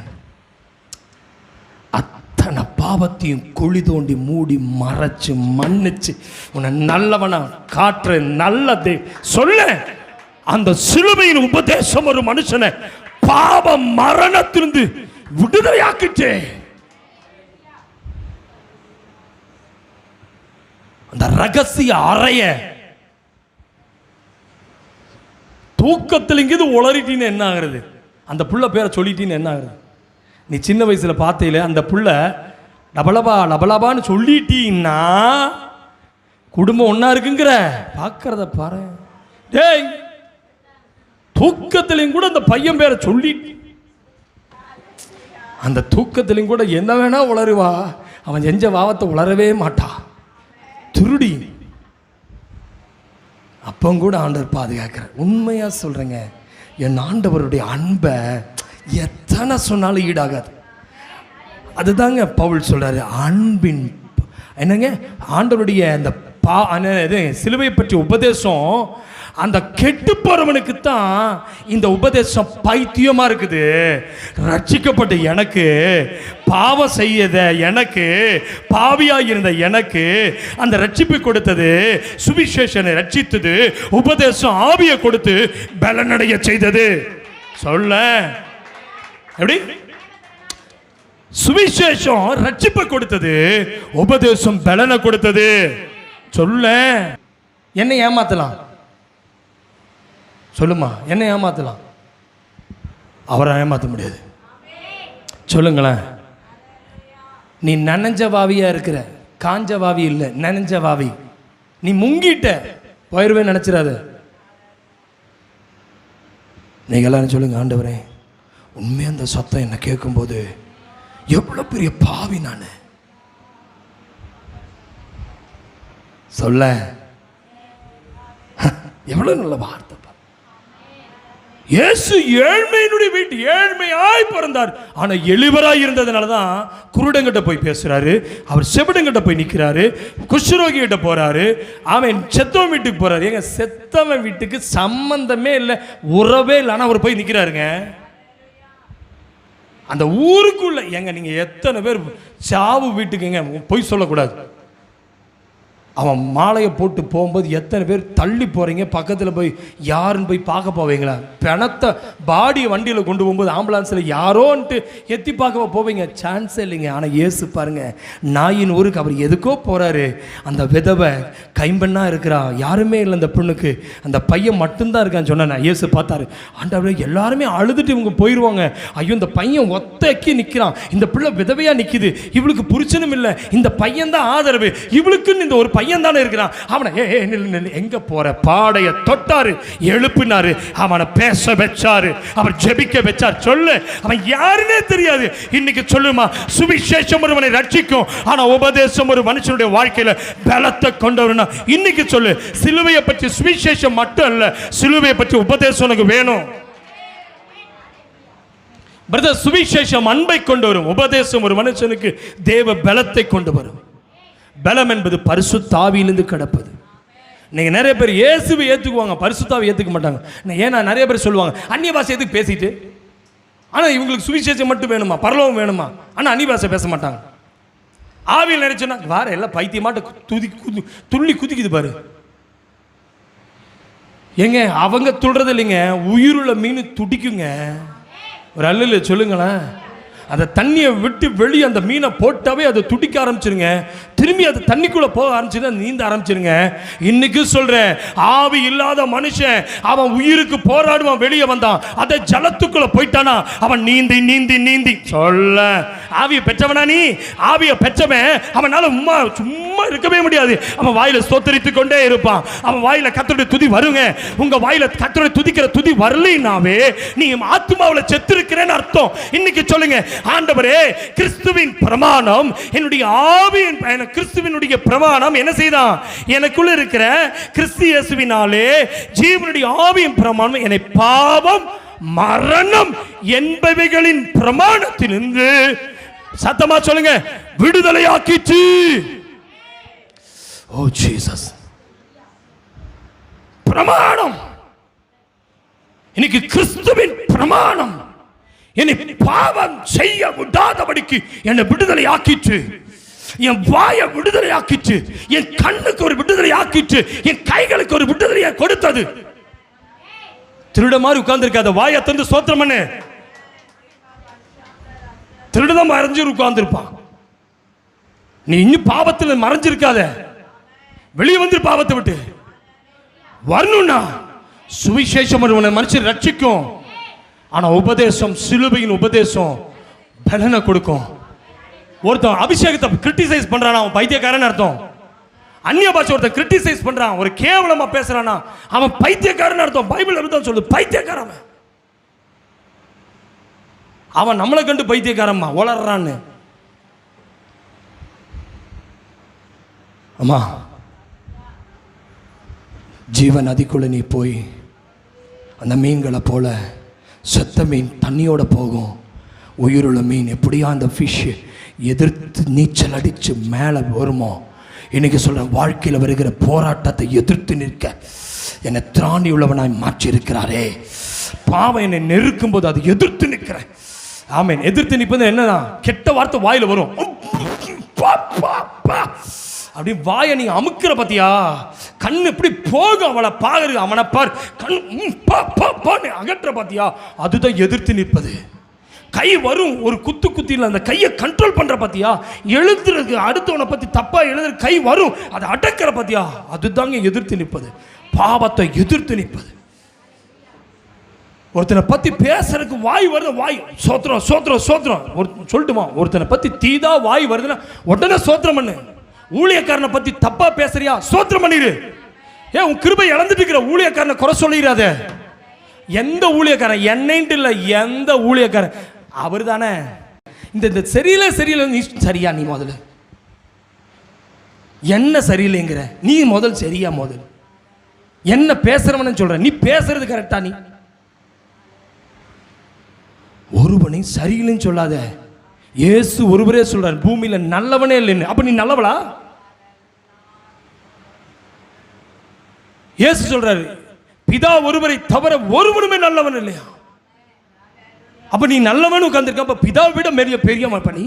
அத்தனை பாவத்தையும் குழி தோண்டி மூடி மறைச்சு மன்னிச்சு உன்னை நல்லவனா காட்டுற நல்லதே சொல்ல. அந்த சிலுவையின் உபதேசம் ஒரு மனுஷனை பாவ மரணத்திலிருந்து விடுதலையாக்கிச்சே. அந்த ரகசிய அறைய தூக்கத்தில் இங்கிருந்து உளறிட்டின்னு என்ன ஆகுறது? அந்த புள்ள பேரை சொல்லிட்டின்னு என்ன ஆகுறது? நீ சின்ன வயசில் பார்த்தையில அந்த புள்ள லபலபா லபலபான்னு சொல்லிட்டீன்னா குடும்பம் ஒன்றா இருக்குங்கிற பார்க்கறத பாரு. டேய், தூக்கத்திலையும் கூட அந்த பையன் பேரை சொல்லி அந்த தூக்கத்திலையும் கூட என்ன வேணா உளருவா. அவன் செஞ்ச பாவத்தை உளரவே மாட்டா. திருடி அப்போ கூட ஆண்டவர் பாதுகாக்கிறார். உண்மையாக சொல்கிறேங்க, என் ஆண்டவருடைய அன்பை எத்தனை சொன்னாலும் ஈடாகாது. அதுதாங்க பவுல் சொல்கிறாரு, அன்பின் என்னங்க ஆண்டவருடைய அந்த சிலுவை பற்றிய உபதேசம் அந்த கெட்டு போறவனுக்கு தான் இந்த உபதேசம் பைத்தியமா இருக்குது. ரட்சிக்கப்பட்ட எனக்கு, பாவம் செய்யத எனக்கு, பாவியா இருந்த எனக்கு அந்த ரட்சிப்பு கொடுத்தது, சுவிசேஷனை ரட்சித்தது, உபதேசம் ஆவியை கொடுத்து பலனடைய செய்தது. சொல்ல எப்படி? சுவிசேஷம் ரட்சிப்பை கொடுத்தது, உபதேசம் பலனை கொடுத்தது. சொல்ல என்ன ஏமாத்தலாம்? சொல்லுமா, என்ன ஏமாத்தலாம்? அவரை ஏமாற்ற முடியாது. சொல்லுங்களேன். நீ நனைஞ்ச வாவியா இருக்கிற, காஞ்ச வாவி இல்லை, நனைஞ்ச வாவி. நீ முங்கிட்ட போயிருவே நினைச்சிடாத. நீங்க எல்லாரும் சொல்லுங்க, ஆண்டவரே உண்மையா அந்த சத்தம் என்ன கேட்கும்போது எவ்வளவு பெரிய பாவி நான். சொல்ல எவ்வளவு நல்ல வார்த்தை. இயேசு ஏழ்மையினுடைய வீட்டு ஏழ்மையாய் பிறந்தார். ஆனா எளிவராய் இருந்ததுனால தான் குருடங்கிட்ட போய் பேசுறாரு, அவர் செவிடங்கிட்ட போய் நிற்கிறாரு, குஷ்ரோகி கிட்ட போறாரு, அவன் செத்தவன் வீட்டுக்கு போறாரு. ஏங்க செத்தவன் வீட்டுக்கு சம்பந்தமே இல்லை, உறவே இல்லை, ஆனால் அவர் போய் நிற்கிறாருங்க அந்த ஊருக்குள்ள. ஏங்க நீங்க எத்தனை பேர் சாவு வீட்டுக்குங்க போய் சொல்லக்கூடாது. அவன் மாலையை போட்டு போகும்போது எத்தனை பேர் தள்ளி போகிறீங்க, பக்கத்தில் போய் யாருன்னு போய் பார்க்க போவீங்களா? பிணத்தை பாடியை வண்டியில் கொண்டு போகும்போது ஆம்புலன்ஸில் யாரோன்ட்டு எத்தி பார்க்க போவீங்க? சான்ஸே இல்லைங்க. ஆனால் இயேசு பாருங்க, நாயின் ஊருக்கு அவர் எதுக்கோ போகிறாரு. அந்த விதவை கைம்பெண்ணாக இருக்கிறா, யாருமே இல்லை அந்த பொண்ணுக்கு, அந்த பையன் மட்டும்தான் இருக்கான்னு சொன்னேன். இயேசு பார்த்தாரு, ஆண்டவரே எல்லாருமே அழுதுட்டு இவங்க போயிடுவாங்க, ஐயோ இந்த பையன் ஒத்தக்கி நிற்கிறான், இந்த பிள்ளை விதவையாக நிற்கிது, இவளுக்கு புரிச்சனும் இல்லை, இந்த பையன் தான் ஆதரவு, இவளுக்குன்னு இந்த ஒரு பையன் தானே இருக்கிறான், அவனை எங்க போற பாடைய தொட்டாரு, எழுப்பினாரு, அவனை பேச வச்சாரு, அவர் ஜெபிக்க வச்சார். சொல்லு, அவன் யாருன்னே தெரியாது. இன்னைக்கு சொல்லுமா, சுவிசேஷம் ஒருவனை ரட்சிக்கும், ஆனா உபதேசம் ஒரு மனுஷனுடைய வாழ்க்கையில பலத்தை கொண்டவர்னா இன்னைக்கு சொல்லு. சிலுவையை பற்றி சுவிசேஷம் மட்டும் அல்ல, சிலுவையை பற்றி உபதேசம் உனக்கு வேணும். பிரதர், சுவிசேஷம் அன்பை கொண்டு வரும், உபதேசம் ஒரு மனுஷனுக்கு தேவ பலத்தை கொண்டு வரும். பலம் என்பது பரிசுத்த ஆவியிலிருந்து கிடப்பது. நீங்க நிறைய பேர் இயேசுவை ஏத்துக்குவாங்க, பரிசுத்த ஆவியை ஏத்துக்க மாட்டாங்க. ஏன்னா நிறைய பேர் சொல்லுவாங்க, அந்நிய பாஷை எதுக்கு பேசிட்டு, ஆனா இவங்களுக்கு சுவிசேஷம் மட்டும் வேணுமா, பரலோகம் வேணுமா, ஆனா அந்நிய பாஷை பேச மாட்டாங்க. ஆவியில் நினைச்சோன்னா வார எல்லாம் பைத்தியமாட்ட துள்ளி குதிக்குது பாரு. ஏங்க அவங்க துள்றது இல்லைங்க, உயிருள்ள மீன் துடிக்குங்க. ஒரு அல்ல சொல்லுங்களேன், அந்த தண்ணியை விட்டு வெளியே அந்த மீனை போட்டாவே அதை துடிக்க ஆரம்பிச்சிருங்க, திரும்பி அது தண்ணிக்குள்ள போக ஆரம்பிச்சுன்னா நீந்த ஆரம்பிச்சிருங்க. இன்னைக்கு சொல்றேன், ஆவி இல்லாத மனுஷன் அவன் உயிருக்கு போராடுவான், வெளியே வந்தான், அதை ஜலத்துக்குள்ள போயிட்டானா அவன் நீந்தி நீந்தி நீந்தி. சொல்ல ஆவியை பெற்றவனா நீ? ஆவியை பெற்றவன் அவனால சும்மா இருக்கவே முடியாது. அவன் வாயில ஸ்தோத்தரித்து கொண்டே இருப்பான், அவன் வாயில கர்த்தருடைய துதி வருங்க. உங்க வாயில கர்த்தருடைய துதிக்கிற துதி வரலைனாவே நீ ஆத்துமாவுல செத்து இருக்கிறேன்னு அர்த்தம். இன்னைக்கு சொல்லுங்க, ஆண்டவரே கிறிஸ்துவின் பிரமாணம் என்னுடைய ஆவியின், கிறிஸ்துவினுடைய பிரமாணம் என்ன செய்தான்? எனக்குள்ள இருக்கிற கிறிஸ்து இயேசுவினாலே ஜீவனுடைய ஆவியின் பிரமாணம் என்னை பாவம் மரணம் என்பவைகளின் பிரமாணத்திலிருந்து சத்தமா சொல்லுங்க விடுதலையாக்கிச்சு. ஓ ஜீசஸ், பிரமாணம். இன்னைக்கு கிறிஸ்துவின் பிரமாணம் என்னை பாவம் செய்ய விடாதபடிக்கு என்னை விடுதலை ஆக்கிற்று, என் வாயை விடுதலை ஆக்கிற்று, என் கண்ணுக்கு ஒரு விடுதலை ஆக்கிற்று, என் கைகளுக்கு ஒரு விடுதலையை கொடுத்தது. திருட மாதிரி உட்கார்ந்து இருக்காத, வாயை தந்து ஸ்தோத்திரம் பண்ணு. திருடுதான் மறைஞ்சு உட்கார்ந்துருப்பான். நீ இன்னும் பாவத்தில் மறைஞ்சிருக்காத, வெளியே வந்து பாவத்தை விட்டு வரணும்னா சுவிசேஷம் மனுஷன் ரட்சிக்கும். ஆனா உபதேசம், சிலுவையின் உபதேசம் பலனை கொடுக்கும். ஒருத்தன் அபிஷேகத்தை கிரிட்டிசைஸ் பண்றானா அவன் பைத்தியக்காரன் அர்த்தம். அந்நிய பாஷை ஒருத்தன் கிரிட்டிசைஸ் பண்றான், ஒரு கேவலமா பேசுறானா அவன் பைத்தியக்காரன் அர்த்தம். பைபிள் அப்படிதான் சொல்லுது, பைத்தியக்காரன். அவன் நம்மளை கண்டு பைத்தியக்காரம்மா வளர்றான்னு. அம்மா, ஜீவன் நதிக்குள்ள நீ போய் அந்த மீன்களை போல செத்த மீன் தண்ணியோட போகும், உயிருள்ள மீன் எப்படியா அந்த ஃபிஷ் எதிர்த்து நீச்சல் அடித்து மேலே வருமோ. இன்னைக்கு சொல்கிறேன், வாழ்க்கையில் வருகிற போராட்டத்தை எதிர்த்து நிற்க என்னை திராணி உள்ளவனாய் மாற்றி இருக்கிறாரே. பாவம் என்னை நெருக்கும் போது அது எதிர்த்து நிற்கிறேன். ஆமென். எதிர்த்து நிற்பது என்னதான்? கெட்ட வார்த்தை வாயில வரும். அப்படி வாயை நீ அமுக்கிற பத்தியா, கண் எப்படி போகும் அவளை பாரு, அவனை பார், கண் அகற்ற பாத்தியா, அதுதான் எதிர்த்து நிற்பது. கை வரும், ஒரு குத்தில அந்த கையை கண்ட்ரோல் பண்ற பாத்தியா, எழுதுறதுக்கு அடுத்தவனை பத்தி தப்பா எழுதுற கை வரும், அதை அடக்கிற பாத்தியா, அதுதாங்க எதிர்த்து நிற்பது. பாவத்தை எதிர்த்து நிற்பது. ஒருத்தனை பத்தி பேசுறதுக்கு வாய் வருது, வாய் சோத்திரம் சோத்திரம் சோத்திரம் சொல்லட்டுமா? ஒருத்தனை பத்தி தீதா வாய் வருதுன்னா உடனே சோத்திரம் பண்ணு. ஊழியக்காரனை பத்தி தப்பா பேசுறியா, சோத்திரம் பண்ணிடு. ஏன் உன் கிருபை இழந்துட்டு இருக்கிற ஊழியக்காரனை குறை சொல்லிடாத. எந்த ஊழியக்காரன், என்னைன்ட்டு இல்லை, எந்த ஊழியக்காரன் அவர் தானே இந்த சரியில்லை. நீ சரியா? நீ முதல்ல என்ன சரியில்லைங்கிற? நீ முதல் சரியா? முதல் என்ன பேசுறவனு சொல்ற? நீ பேசுறது கரெக்டா? நீ ஒருவனை சரியில்லைன்னு சொல்லாத. இயேசு ஒருவரே சொல்றார், பூமியில நல்லவனே இல்லைன்னு. அப்ப நீ நல்லவளா? இயேசு சொல்றாரு, பிதா ஒருவரை தவிர ஒருவருமே நல்லவன் இல்லையா? அப்ப நீ நல்லவன் உட்கார்ந்திருக்க. அப்ப பிதாவை விட பெரிய பண்ணி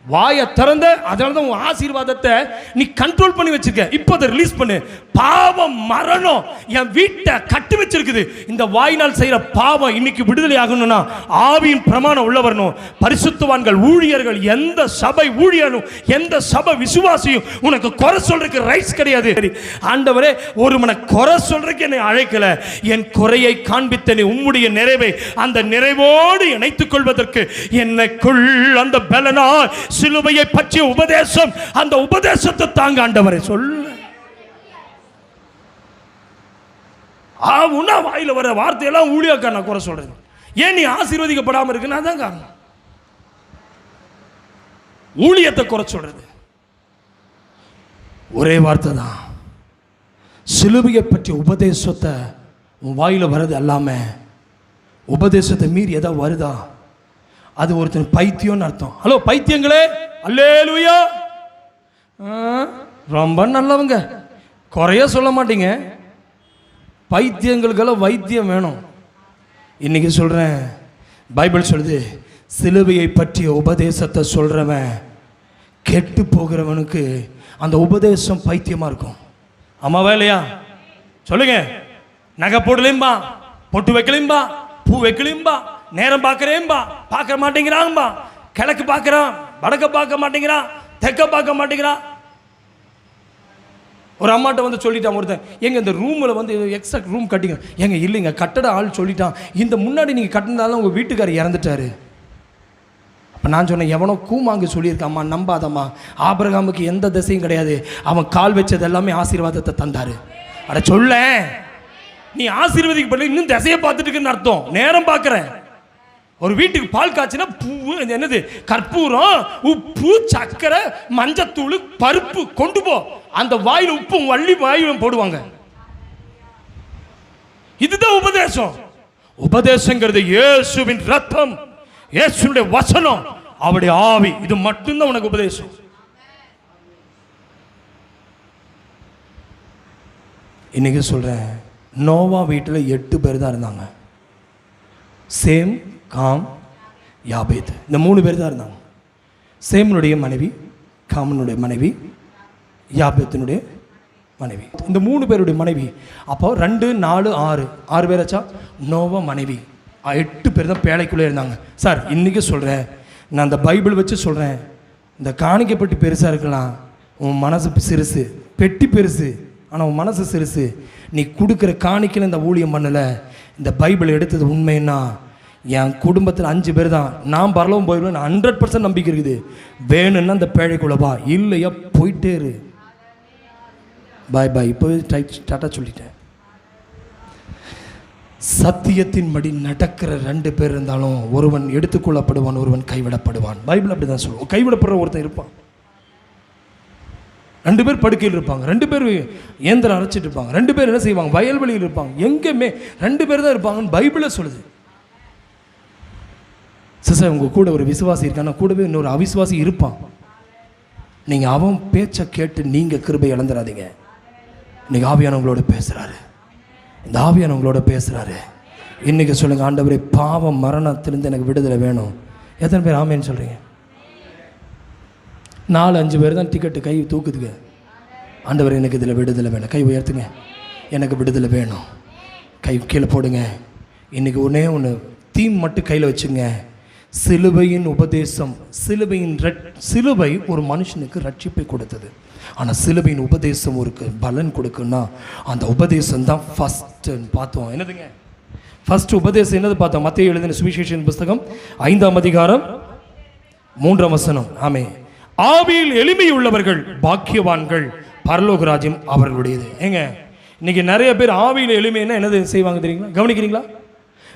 வாயை திறந்த, அதனாலதான் உன் ஆசீர்வாதத்தை நீ கண்ட்ரோல் பண்ணி வச்சிருக்க. இப்போ அதை ரிலீஸ் பண்ணு. பாவம் மரணம் என் வீட்டை கட்டி வச்சிருக்குது. இந்த வாயினால் செய்யற பாவம் இன்னைக்கு விடுதலை ஆகணும்னா ஆவியின் பிரமாணம் உள்ள வரணும். பரிசுத்தவான்கள், ஊழியர்கள், எந்த சபை ஊழியரும் எந்த சபை விசுவாசியும் உனக்கு குறை சொல்றதுக்கு ரைட்ஸ் கிடையாது. ஆண்டவரே, ஒருவனை குறை சொல்றதுக்கு என்னை அழைக்கல, என் குறையை காண்பித்தனே உம்முடைய நிறைவை அந்த நிறைவோடு இணைத்துக் கொள்வதற்கு என்னைக்குள் அந்த பலனால் சிலுவையை பற்றிய உபதேசம், அந்த உபதேசத்தை தாங்க ஆண்டவரே சொல்லு. உன்னா வாயில வர வார்த்தையெல்லாம் ஊழியக்காரனை குறை சொல்றது. ஏன் நீ ஆசீர்வதிக்கப்படாம இருக்குன்னு அதான் காரணம். ஊழியத்தை குறை சொல்றது ஒரே வார்த்தை தான். சிலுவையை பற்றிய உபதேசத்தை உன் வாயில வர்றது அல்லாம உபதேசத்தை மீறி ஏதாவது வருதா, அது ஒருத்தன் பைத்தியம்னு அர்த்தம். ஹலோ பைத்தியங்களே, அல்லேலூயா. ரொம்ப நல்லவங்க, குறைய சொல்ல மாட்டீங்க. பைத்தியங்களுக்கெல்லாம் வைத்தியம் வேணும். இன்னைக்கு சொல்றேன், பைபிள் சொல்லுது, சிலுவையை பற்றிய உபதேசத்தை சொல்றவன் கெட்டு போகிறவனுக்கு அந்த உபதேசம் பைத்தியமா இருக்கும். ஆமாவா இல்லையா? சொல்லுங்க. நகை போடலையும்பா, பொட்டு வைக்கலையும்பா, பூ வைக்கலையும்பா, நேரம் பார்க்கறேன்பா, பார்க்க மாட்டேங்கிறான்பா, கிழக்கு பார்க்கறான், வடக்க பார்க்க மாட்டேங்கிறான், தெற்க பார்க்க மாட்டேங்கிறான். ஒரு அம்மாட்ட வந்து சொல்லிட்டான் ஒருத்தன், எங்க இந்த ரூமில் வந்து எக்ஸ்ட்ரா ரூம் கட்டிங்க. எங்க இல்லைங்க, கட்டட ஆள் சொல்லிட்டான், இந்த முன்னாடி நீங்கள் கட்டினாலும் உங்கள் வீட்டுக்காரர் இறந்துட்டாரு. அப்போ நான் சொன்னேன், எவனோ கூமாங்கு சொல்லியிருக்காம்மா, நம்பாதம்மா. ஆபிரகாமுக்கு எந்த திசையும் கிடையாது, அவன் கால் வச்சது எல்லாமே ஆசீர்வாதத்தை தந்தாரு. அட சொல்ல, நீ ஆசீர்வதிக்கப்படல, இன்னும் திசையை பார்த்துட்டு இருக்குன்னு அர்த்தம். நேரம் பார்க்குறேன். ஒரு வீட்டுக்கு பால் காய்ச்சினா பூ என்னது, கற்பூரம், உப்பு, சக்கரை, மஞ்சத்தூள், பருப்பு கொண்டு போ. அந்த வாயில் உப்பும் வள்ளி வாயிலும் போடுவாங்க. இதுதான் உபதேசம். உபதேசங்கிறது இயேசுவின் ரத்தம், இயேசுடைய வசனம், அவருடைய ஆவி. இது மட்டும்தான் உனக்கு உபதேசம். இன்னைக்கு சொல்றேன், நோவா வீட்டில் 8 பேர் தான் இருந்தாங்க. சேம், காம், யாபேத், இந்த 3 பேர் தான் இருந்தாங்க. சேமனுடைய மனைவி, காமனுடைய மனைவி, யாபேத்தினுடைய மனைவி, இந்த 3 பேருடைய மனைவி. அப்போ 2, 4, 6 பேராச்சா? நோவா மனைவி 8 பேர் தான் பேழைக்குள்ளே இருந்தாங்க. சார் இன்றைக்கி சொல்கிறேன், நான் அந்த பைபிள் வச்சு சொல்கிறேன், இந்த காணிக்கப்பட்டு பெருசாக இருக்கலாம், உன் மனசு சிறுசு, பெட்டி பெருசு, ஆனால் உன் மனசு சிறுசு. நீ கொடுக்குற காணிக்கையில் இந்த ஊழியம் பண்ணலை. இந்த பைபிள் எடுத்தது உண்மைன்னா, என் குடும்பத்தில் 5 பேர் தான், நான் பரலவும் போயிடுவேன், 100% நம்பிக்கை இருக்குது. வேணும்னா இந்த பேழைக்குள்ள வா, இல்லையா போயிட்டே இரு. பாய் பாய். இப்போ டாட்டா சொல்லிட்டேன். சத்தியத்தின்படி நடக்கிற 2 பேர் இருந்தாலும் ஒருவன் எடுத்துக்கொள்ளப்படுவான், ஒருவன் கைவிடப்படுவான். பைபிள் அப்படி தான் சொல்லுவோம். கைவிடப்படுற ஒருத்தன் இருப்பான். 2 பேர் படுக்கையில் இருப்பாங்க, 2 பேர் இயந்திரம் அரைச்சிட்டு இருப்பாங்க, 2 பேர் என்ன செய்வாங்க, வயல்வெளியில் இருப்பாங்க. எங்கேயுமே 2 பேர் தான் இருப்பாங்கன்னு பைபிளே சொல்லுது. சிஸ்டர், உங்கள் கூட ஒரு விசுவாசி இருக்கான்னா கூடவே இன்னொரு அவிசுவாசி இருப்பான். நீங்கள் அவன் பேச்சை கேட்டு நீங்கள் கிருபை இழந்துடாதீங்க. இன்னைக்கு ஆவியானவங்களோட பேசுகிறாரு. இந்த ஆவியானவங்களோட பேசுகிறாரு. இன்றைக்கி சொல்லுங்கள், ஆண்டவரே பாவம் மரணத்திலிருந்து எனக்கு விடுதலை வேணும். எத்தனை பேர் ஆமேன்னு சொல்கிறீங்க? 4-5 பேர் தான் டிக்கெட்டு கை தூக்குதுங்க. ஆண்டவர் எனக்கு இதில் விடுதலை வேணும். கை உயர்த்துங்க. எனக்கு விடுதலை வேணும். கை கீழே போடுங்க. இன்றைக்கி ஒன்று தீம் மட்டும் கையில் வச்சுங்க. சிலுவையின் உபதேசம். சிலுவை ஒரு மனுஷனுக்கு ரட்சிப்பை கொடுத்தது. ஆனால் சிலுவையின் உபதேசம் ஒரு பலன் கொடுக்குன்னா அந்த உபதேசம் தான் ஃபஸ்ட்டுன்னு பார்த்தோம். என்னதுங்க ஃபஸ்ட்டு உபதேசம்? என்னது பார்த்தோம்? மத்தேயு எழுதின சுவிசேஷன் புஸ்தகம் 5ஆம் அதிகாரம் 3ஆம் வசனம். ஆமே, ஆவியில் எளிமை உள்ளவர்கள் பாக்கியவான்கள், பரலோக ராஜ்யம் அவர்களுடையது. ஏங்க இன்னைக்கு நிறைய பேர் ஆவியில் எளிமைன்னா என்னது செய்வாங்க தெரியுங்களா? கவனிக்கிறீங்களா?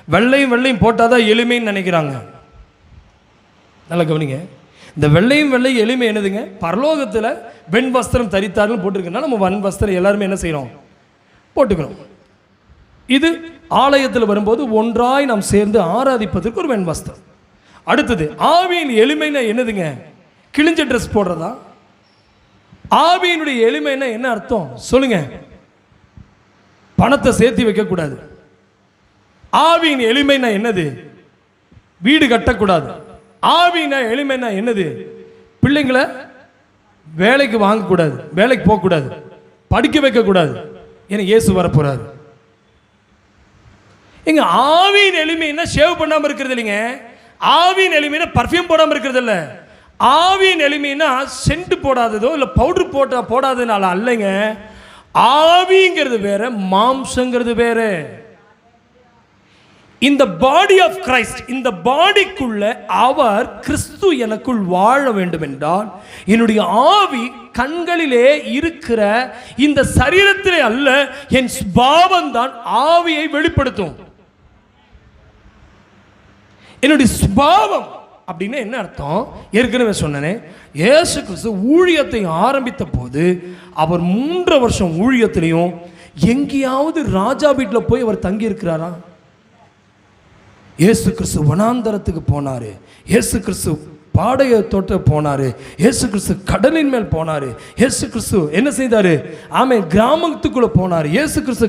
வெள்ளையும் போட்டால் தான் எளிமைன்னு நினைக்கிறாங்க. நல்லா கவனிங்க. இந்த வெள்ளையும் எளிமை என்னதுங்க? பரலோகத்தில் வெண் வஸ்திரம் தரித்தார்கள் போட்டிருக்குன்னா நம்ம வன் வஸ்திரம் எல்லாருமே என்ன செய்யணும்? போட்டுக்கணும். இது ஆலயத்தில் வரும்போது ஒன்றாய் நாம் சேர்ந்து ஆராதிப்பதற்கு ஒரு வெண் வஸ்திரம். அடுத்தது ஆவியின் எளிமைன்னா என்னதுங்க? கிழிஞ்ச ட்ரெஸ் போடுறதா? ஆவியினுடைய எளிமைன்னா என்ன அர்த்தம் சொல்லுங்க? பணத்தை சேர்த்து வைக்கக்கூடாது. ஆவியின் எளிமைன்னா என்னது? வீடு கட்டக்கூடாது. ஆவியின் எளிமைன்னா என்னது? பிள்ளைங்களை வேலைக்கு வாங்கக்கூடாது, வேலைக்கு போகக்கூடாது, படிக்க வைக்கக்கூடாது. ஏன்னா இயேசு வரப்போறாரு. எங்க ஆவியின் எளிமைன்னா ஷேவ் பண்ணாமல் இருக்கிறது இல்லைங்க. ஆவியின் எளிமைன்னா பர்ஃப்யூம் போடாமல் இருக்கிறது இல்லை. ஆவியின் எளிமைன்னா சென்ட் போடாததோ இல்லை பவுடர் போடாததுனால அல்லங்க. ஆவிங்கிறது வேற, மாம்சங்கிறது வேற. இந்த பாடி ஆஃப் கிரைஸ்ட், இந்த பாடிக்குள்ள அவர் கிறிஸ்து எனக்குள் வாழ வேண்டும் என்றால் என்னுடைய ஆவி கண்களிலே இருக்கிற இந்த சரீரத்திலே அல்ல, என் சுபாவம் தான் ஆவியை வெளிப்படுத்தும். என்னுடைய சுபாவம் அப்படின்னா என்ன அர்த்தம்? ஏற்கனவே சொன்னேன். இயேசு கிறிஸ்து ஊழியத்தை ஆரம்பித்த போது அவர் 3 வருஷம் ஊழியத்திலையும் எங்கேயாவது ராஜா வீட்டில் போய் அவர் தங்கி இருக்கிறாரா? இயேசு கிறிஸ்து வனாந்தரத்துக்கு போனாரு. இயேசு கிறிஸ்து பாடைய தோட்ட போனாரு. இயேசு கிறிஸ்து கடலின் மேல் போனாரு. இயேசு கிறிஸ்து என்ன செய்தாரு? ஆமே, கிராமத்துக்குள்ள போனாரு. இயேசு கிறிஸ்து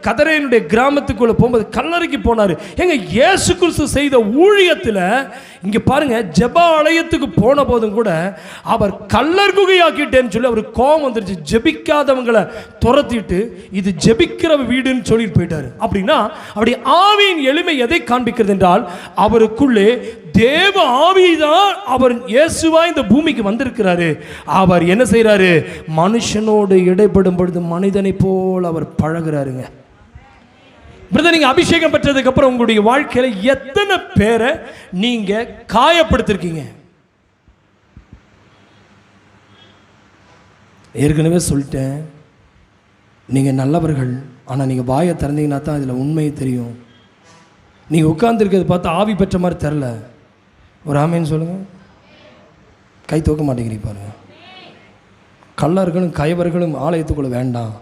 கதரையினுடைய கிராமத்துக்குள்ள போகும்போது கல்லறைக்கு போனாரு. எங்க இயேசு கிறிஸ்து செய்த ஊழியத்தில் இங்க பாருங்க, ஜெப ஆலயத்துக்கு போன போதும் கூட அவர் கல்லர் குகையாக்கிட்டேன்னு சொல்லி அவர் கோபம் வந்துருச்சு. ஜெபிக்காதவங்களை துரத்திட்டு இது ஜெபிக்கிற வீடுன்னு சொல்லிட்டு போயிட்டாரு. அப்படின்னா அப்படி ஆவியின் எளிமை எதை காண்பிக்கிறது என்றால் அவருக்குள்ளே தேவ ஆவிதான். அவர் இயேசுவா இந்த பூமிக்கு வந்திருக்கிறாரு. அவர் என்ன செய்யறாரு? மனுஷனோடு இடைப்படும் பொழுது மனிதனை போல் அவர் பழகுறாருங்க. பிரதர், நீங்க அபிஷேகம் பெற்றதுக்கு அப்புறம் உங்களுடைய வாழ்க்கையில எத்தனை பேரை நீங்க காயப்படுத்திருக்கீங்க? ஏற்கனவே சொல்லிட்டேன், நீங்க நல்லவர்கள். ஆனா நீங்க வாயை திறந்தீங்கன்னா தான் இதுல உண்மை தெரியும். நீங்க உட்கார்ந்துருக்கிறது பார்த்து ஆவி பெற்ற மாதிரி தெரில. ஒரு ஆமேன்னு சொல்லுங்க. கை தூக்க மாட்டேங்கிறீங்க பாருங்க. கள்ளர்களும் கயவர்களும் ஆலயத்துக்குள்ள வேண்டாம்.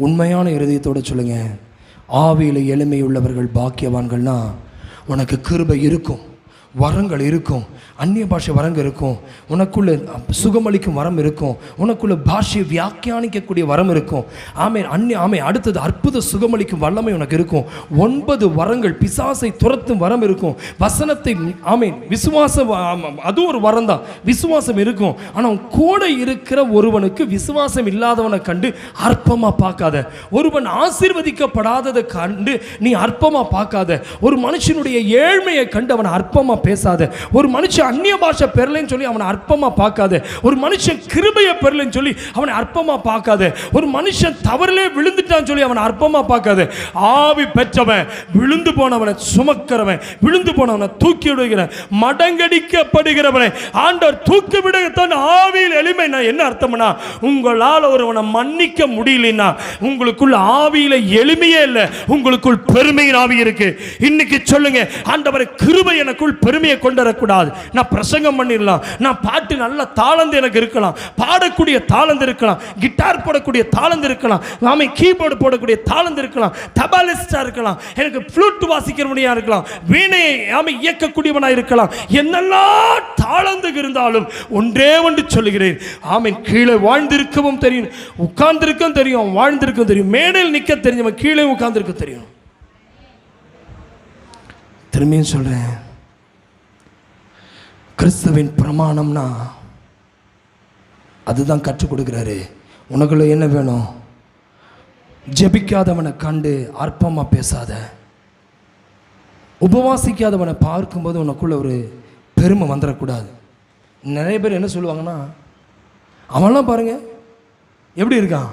உண்மையான இருதயத்தோடு சொல்லுங்க, ஆவியில் எளிமை உள்ளவர்கள் பாக்கியவான்கள்னா உனக்கு கிருபை இருக்கும், வரங்கள் இருக்கும், அந்நிய பாஷை வரங்கள் இருக்கும், உனக்குள்ள சுகமளிக்கும் வரம் இருக்கும், உனக்குள்ள பாஷையை வியாக்கியானிக்கக்கூடிய வரம் இருக்கும். ஆமே, அடுத்தது அற்புத சுகமளிக்கும் வல்லமை உனக்கு இருக்கும். 9 வரங்கள், பிசாசை துரத்தும் வரம் இருக்கும், வசனத்தை விசுவாசம், அது ஒரு வரம் தான், விசுவாசம் இருக்கும். ஆனால் கூட இருக்கிற ஒருவனுக்கு விசுவாசம் இல்லாதவனை கண்டு அற்பமாக பார்க்காத. ஒருவன் ஆசீர்வதிக்கப்படாததை கண்டு நீ அற்பமாக பார்க்காத. ஒரு மனுஷனுடைய ஏழ்மையை கண்டு அவனை அற்பமாக பேசாத. ஒரு மனுஷன் அந்நிய பாஷை பெறலைன்னு சொல்லி அவனை அற்பமா பார்க்காத. ஒரு மனுஷன் கிருபையை பெறலைன்னு சொல்லி அவனை அற்பமா பார்க்காத. ஒரு மனுஷன் தவறிலே விழுந்துட்டான்னு சொல்லி அவனை அற்பமா பார்க்காத. ஆவி பெற்றவன் விழுந்து போனவனை சுமக்கிறவன், விழுந்து போனவனை தூக்கி விடுகிறவன், மடங்கடிக்கப்படுகிறவனை ஆண்டவர் தூக்கி விடத்தான் ஆவியில் எளிமை. என்ன அர்த்தம்னா, உங்களால் ஒருவனை மன்னிக்க முடியலன்னா உங்களுக்குள்ள ஆவியில எளிமையே இல்லை, உங்களுக்குள் பெருமையின் ஆவி இருக்கு. இன்னைக்கு சொல்லுங்க, ஆண்டவரே கிருபை எனக்குள் பெருமையை கொண்டு வரக்கூடாது. நான் பிரசங்கம் பண்ணிடலாம், நான் பாட்டு நல்ல தாளந்து எனக்கு இருக்கலாம், பாடக்கூடிய தாளந்து இருக்கலாம், கிட்டார் போடக்கூடிய தாளந்து இருக்கலாம், நாம கீபோர்டு போடக்கூடிய தாளந்து இருக்கலாம், தபாலிஸ்டா இருக்கலாம், எனக்கு ஃப்ளூட் வாசிக்கிறவனையா இருக்கலாம், வீணையை இயக்கக்கூடியவனா இருக்கலாம். என்னெல்லாம் தாளந்து இருந்தாலும் ஒன்றே ஒன்று சொல்லுகிறேன், சொல்லுகிறேன். ஆமென். கீழே வாழ்ந்திருக்கவும் தெரியும், உட்கார்ந்திருக்கவும் தெரியும், வாழ்ந்திருக்கவும் தெரியும். மேடையில் நிற்க தெரிஞ்சவன் கீழே உட்கார்ந்திருக்க தெரியும். திரும்பியும் சொல்றேன், கிறிஸ்துவின் பிரமாணம்னா அதுதான் கற்றுக் கொடுக்கிறாரு. உனக்குள்ள என்ன வேணும்? ஜெபிக்காதவனை கண்டு அற்பமா பேசாத. உபவாசிக்காதவனை பார்க்கும்போது உனக்குள்ள ஒரு பெருமை வந்துடக்கூடாது. நிறைய பேர் என்ன சொல்லுவாங்கன்னா, அவன்லாம் பாருங்க எப்படி இருக்கான்,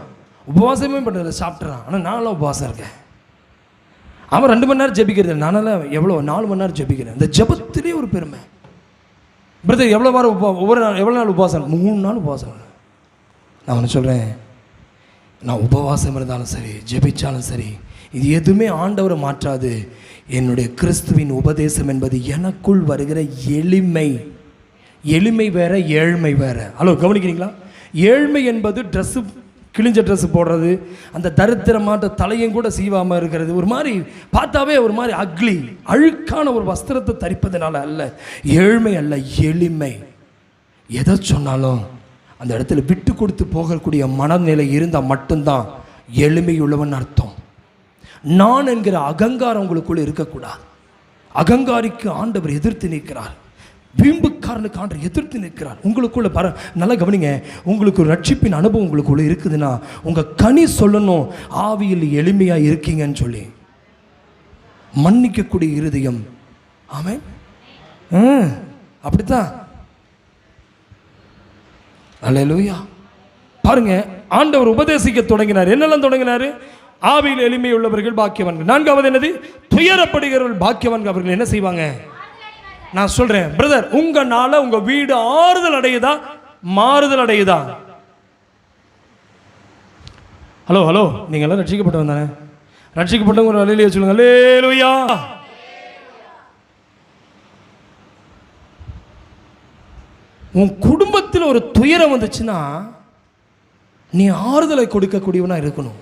உபவாசமே பண்ணுறத சாப்பிட்றான், ஆனால் நான்லாம் உபவாசம் இருக்கேன். அவன் 2 மணி நேரம் ஜெபிக்கிறது, நானெல்லாம் எவ்வளோ 4 மணி நேரம் ஜெபிக்கிறேன். இந்த ஜெபத்திலே ஒரு பெருமை. பிரதர் எவ்வளோ வாரம் ஒவ்வொரு நாள் எவ்வளோ நாள் உபவாசம்? 3 நாள் உபவாசம். நான் ஒன்று சொல்கிறேன், நான் உபவாசம் இருந்தாலும் சரி, ஜெபிச்சாலும் சரி, இது எதுவுமே ஆண்டவரை மாற்றாது. என்னுடைய கிறிஸ்துவின் உபதேசம் என்பது எனக்குள் வருகிற எளிமை. எளிமை வேற, ஏழ்மை வேற. ஹலோ, கவனிக்கிறீங்களா? ஏழ்மை என்பது ட்ரெஸ்ஸு, கிழிஞ்ச ட்ரெஸ்ஸு போடுறது, அந்த தரித்திரமாட்ட தலையும் கூட சீவாமல் இருக்கிறது, ஒரு மாதிரி பார்த்தாவே ஒரு மாதிரி அக்லி, அழுக்கான ஒரு வஸ்திரத்தை தரிப்பதனால அல்ல. ஏழ்மை அல்ல, எளிமை. எதை சொன்னாலும் அந்த இடத்துல விட்டு கொடுத்து போகக்கூடிய மனநிலை இருந்தால் மட்டும்தான் எளிமையுள்ளவன் அர்த்தம். நான் என்கிற அகங்காரம் உங்களுக்குள்ள இருக்கக்கூடாது. அகங்காரிக்கு ஆண்டவர் எதிர்த்து நிற்கிறார், வீம்புக்காரனுக்கு ஆண்டவர் எதிர்த்து நிற்கிறார். உங்களுக்குள்ள நல்லா கவனிங்க, உங்களுக்கு ஒரு ரட்சிப்பின் அனுபவம் உங்களுக்குள்ள இருக்குதுன்னா உங்கள் கனி சொல்லணும், ஆவியில் எளிமையாக இருக்கீங்கன்னு சொல்லி. மன்னிக்கக்கூடிய இருதயம். ஆமென். அப்படித்தான். அல்லேலூயா. பாருங்க, ஆண்டவர் உபதேசிக்க தொடங்கினார். என்னெல்லாம் தொடங்கினார்? ஆவியில் எளிமை உள்ளவர்கள் பாக்கியவான்கள். 4வது என்னது? துயரப்படுகிறவர்கள் பாக்கியவான்கள். அவர்கள் என்ன செய்வாங்க? நான் சொல்றேன் பிரதர், உங்கனால உங்க வீடு ஆறுதல் அடையுதா, மாறுதல் அடையுதா? ஹலோ ஹலோ, நீங்க எல்லாம் ரட்சிக்கப்பட்டவங்க தானே? ரட்சிக்கப்பட்டவங்க ஒரு அல்லேலூயா சொல்லுங்க. அல்லேலூயா. உன் குடும்பத்தில் ஒரு துயரம் வந்துச்சுன்னா நீ ஆறுதலை கொடுக்கக்கூடியவனா இருக்கணும்.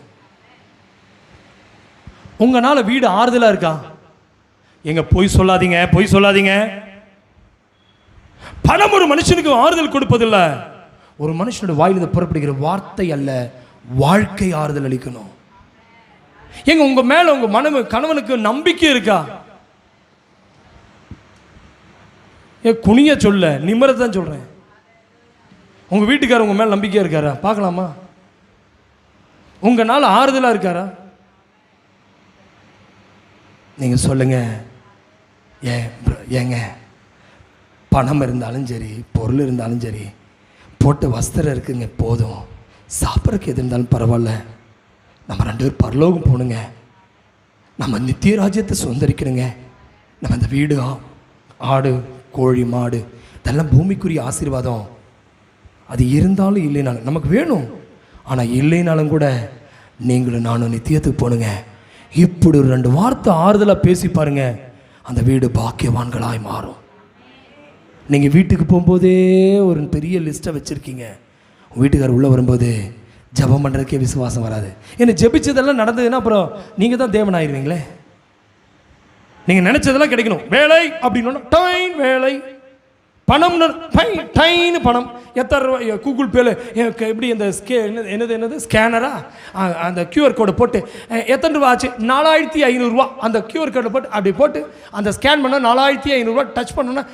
உங்களால வீடு ஆறுதலா இருக்கா? எங்க பொய் சொல்லாதீங்க, பொய் சொல்லாதீங்க. பணம் ஒரு மனுஷனுக்கு ஆறுதல் கொடுப்பதில்லை. ஒரு மனுஷனுடைய வாயிலிருந்து புறப்படுகிற வார்த்தை அல்ல, வாழ்க்கை ஆறுதல் அளிக்கணும். எங்க உங்க மேல உங்க கணவனுக்கு நம்பிக்கை இருக்கா? குனிய சொல்ல, நிம்மறதான் சொல்றேன். உங்க வீட்டுக்காரர் உங்க மேல நம்பிக்கையா இருக்காரா? பார்க்கலாமா? உங்கனால ஆறுதலா இருக்காரா? நீங்க சொல்லுங்க. ஏங்க, பணம் இருந்தாலும் சரி, பொருள் இருந்தாலும் சரி, போட்டு வஸ்திரம் இருக்குங்க, போதும். சாப்பிட்றதுக்கு எது இருந்தாலும் பரவாயில்ல. நம்ம 2 பேர் பரலோகம் போகணுங்க, நம்ம நித்திய ராஜ்யத்தை சுதந்திரிக்கணுங்க. நம்ம இந்த வீடு, ஆடு, கோழி, மாடு, இதெல்லாம் பூமிக்குரிய ஆசீர்வாதம். அது இருந்தாலும் இல்லைனாலும் நமக்கு வேணும். ஆனால் இல்லைனாலும் கூட நீங்களும் நானும் நித்தியத்துக்கு போகணுங்க. இப்படி ஒரு 2 வார்த்தை ஆறுதலாக பேசி பாருங்க, அந்த வீடு பாக்கியவான்களாய் மாறும். நீங்கள் வீட்டுக்கு போகும்போதே ஒரு பெரிய லிஸ்ட்டை வச்சுருக்கீங்க. உங்கள் வீட்டுக்காரர் உள்ளே வரும்போது ஜெபம் பண்ணுறதுக்கே விசுவாசம் வராது. ஏன்னா ஜெபிச்சதெல்லாம் நடந்ததுன்னா அப்புறம் நீங்கள் தான் தேவன் ஆயிடுவீங்களே. நீங்கள் நினச்சதெல்லாம் கிடைக்கணும். வேலை அப்படின்னா டைம் வேலை, பணம் டைன்னு பணம். எத்தனை ரூபாய் கூகுள் பேல எப்படி அந்த என்னது ஸ்கேனரா, அந்த கியூஆர் கோடை போட்டு எத்தனை ரூபா ஆச்சு? 4500 அந்த கியூஆர் கோடை போட்டு அப்படி போட்டு அந்த ஸ்கேன் பண்ணால் 4500 டச் பண்ணோன்னா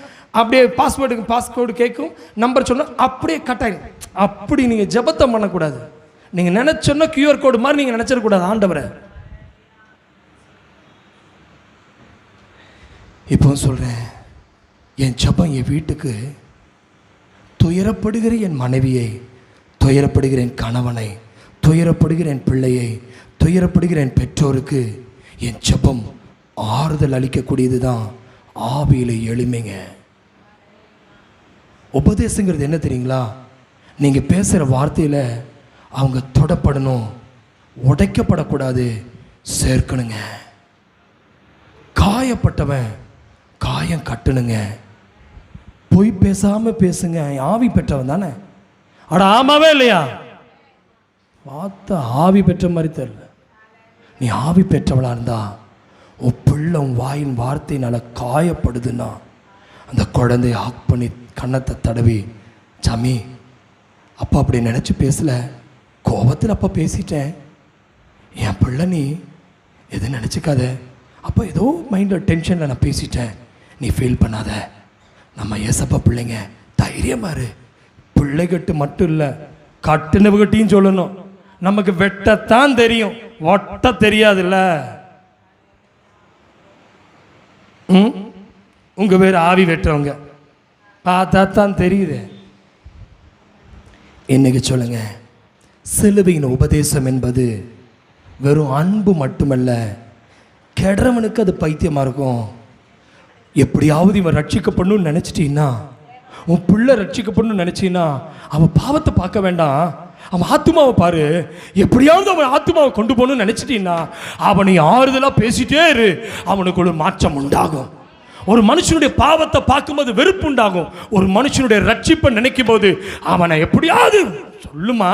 அப்படியே பாஸ்வேர்டு கேட்கும், நம்பர் சொன்னால் அப்படியே கட் ஆகிடும். அப்படி நீங்கள் ஜெபத்தை பண்ணக்கூடாது. நீங்கள் நினச்சோன்னா கியூஆர் கோடு மாதிரி நீங்கள் நினச்சிடக்கூடாது ஆண்டவரை. இப்போ சொல்கிறேன், என் ஜெபம் என் வீட்டுக்கு, துயரப்படுகிற என் மனைவியை, துயரப்படுகிற என் கணவனை, துயரப்படுகிற என் பிள்ளையை, துயரப்படுகிற என் பெற்றோருக்கு என் ஜெபம் ஆறுதல் அளிக்கக்கூடியது தான் ஆவியில் எளிமைங்க. உபதேசங்கிறது என்ன தெரியுங்களா? நீங்கள் பேசுகிற வார்த்தையில் அவங்க தொடப்படணும், உடைக்கப்படக்கூடாது, சேர்க்கணுங்க. காயப்பட்டவன் காயம் கட்டணுங்க. பொய் பேசாமல் பேசுங்க. ஆவி பெற்றவன் தானே? அட ஆமாவே இல்லையா? பார்த்த ஆவி பெற்ற மாதிரி தெரியல. நீ ஆவி பெற்றவளா இருந்தா உன் பிள்ளை உன் வாயின் வார்த்தையினால காயப்படுதுன்னா அந்த குழந்தைய ஆக் பண்ணி கன்னத்தை தடவி, சாமி அப்பா அப்படி நினச்சி பேசலை, கோபத்தில் அப்பா பேசிட்டேன். என் பிள்ளை நீ எதுவும் நினச்சிக்காத, அப்போ ஏதோ மைண்டில் டென்ஷனில் நான் பேசிட்டேன், நீ ஃபீல் பண்ணாத. நம்ம ஏசப்பா பிள்ளைங்க, தைரியமாக இரு. பிள்ளைகட்டு மட்டும் இல்லை, கட்டுனவுகட்டியும் சொல்லணும். நமக்கு வெட்டத்தான் தெரியும், ஒட்ட தெரியாதுல்ல. உங்கள் பேர் ஆவி வெட்டுறவங்க, பார்த்தா தான் தெரியுது. இன்னைக்கு சொல்லுங்க, சிலுவையின் உபதேசம் என்பது வெறும் அன்பு மட்டுமல்ல. கெடுறவனுக்கு அது பைத்தியமாக இருக்கும். எப்படியாவது இவன் ரட்சிக்கப்படணும்னு நினச்சிட்டீன்னா, உன் பிள்ளை ரட்சிக்கப்படணும்னு நினச்சின்னா, அவன் பாவத்தை பார்க்க வேண்டாம், அவன் ஆத்துமாவை பாரு. எப்படியாவது அவன் ஆத்துமாவை கொண்டு போகணும்னு நினச்சிட்டீன்னா, அவனை ஆறுதலாக பேசிட்டே இரு, அவனுக்கு ஒரு மாற்றம் உண்டாகும். ஒரு மனுஷனுடைய பாவத்தை பார்க்கும்போது வெறுப்பு உண்டாகும். ஒரு மனுஷனுடைய ரட்சிப்பை நினைக்கும் போது அவனை எப்படியாவது சொல்லுமா.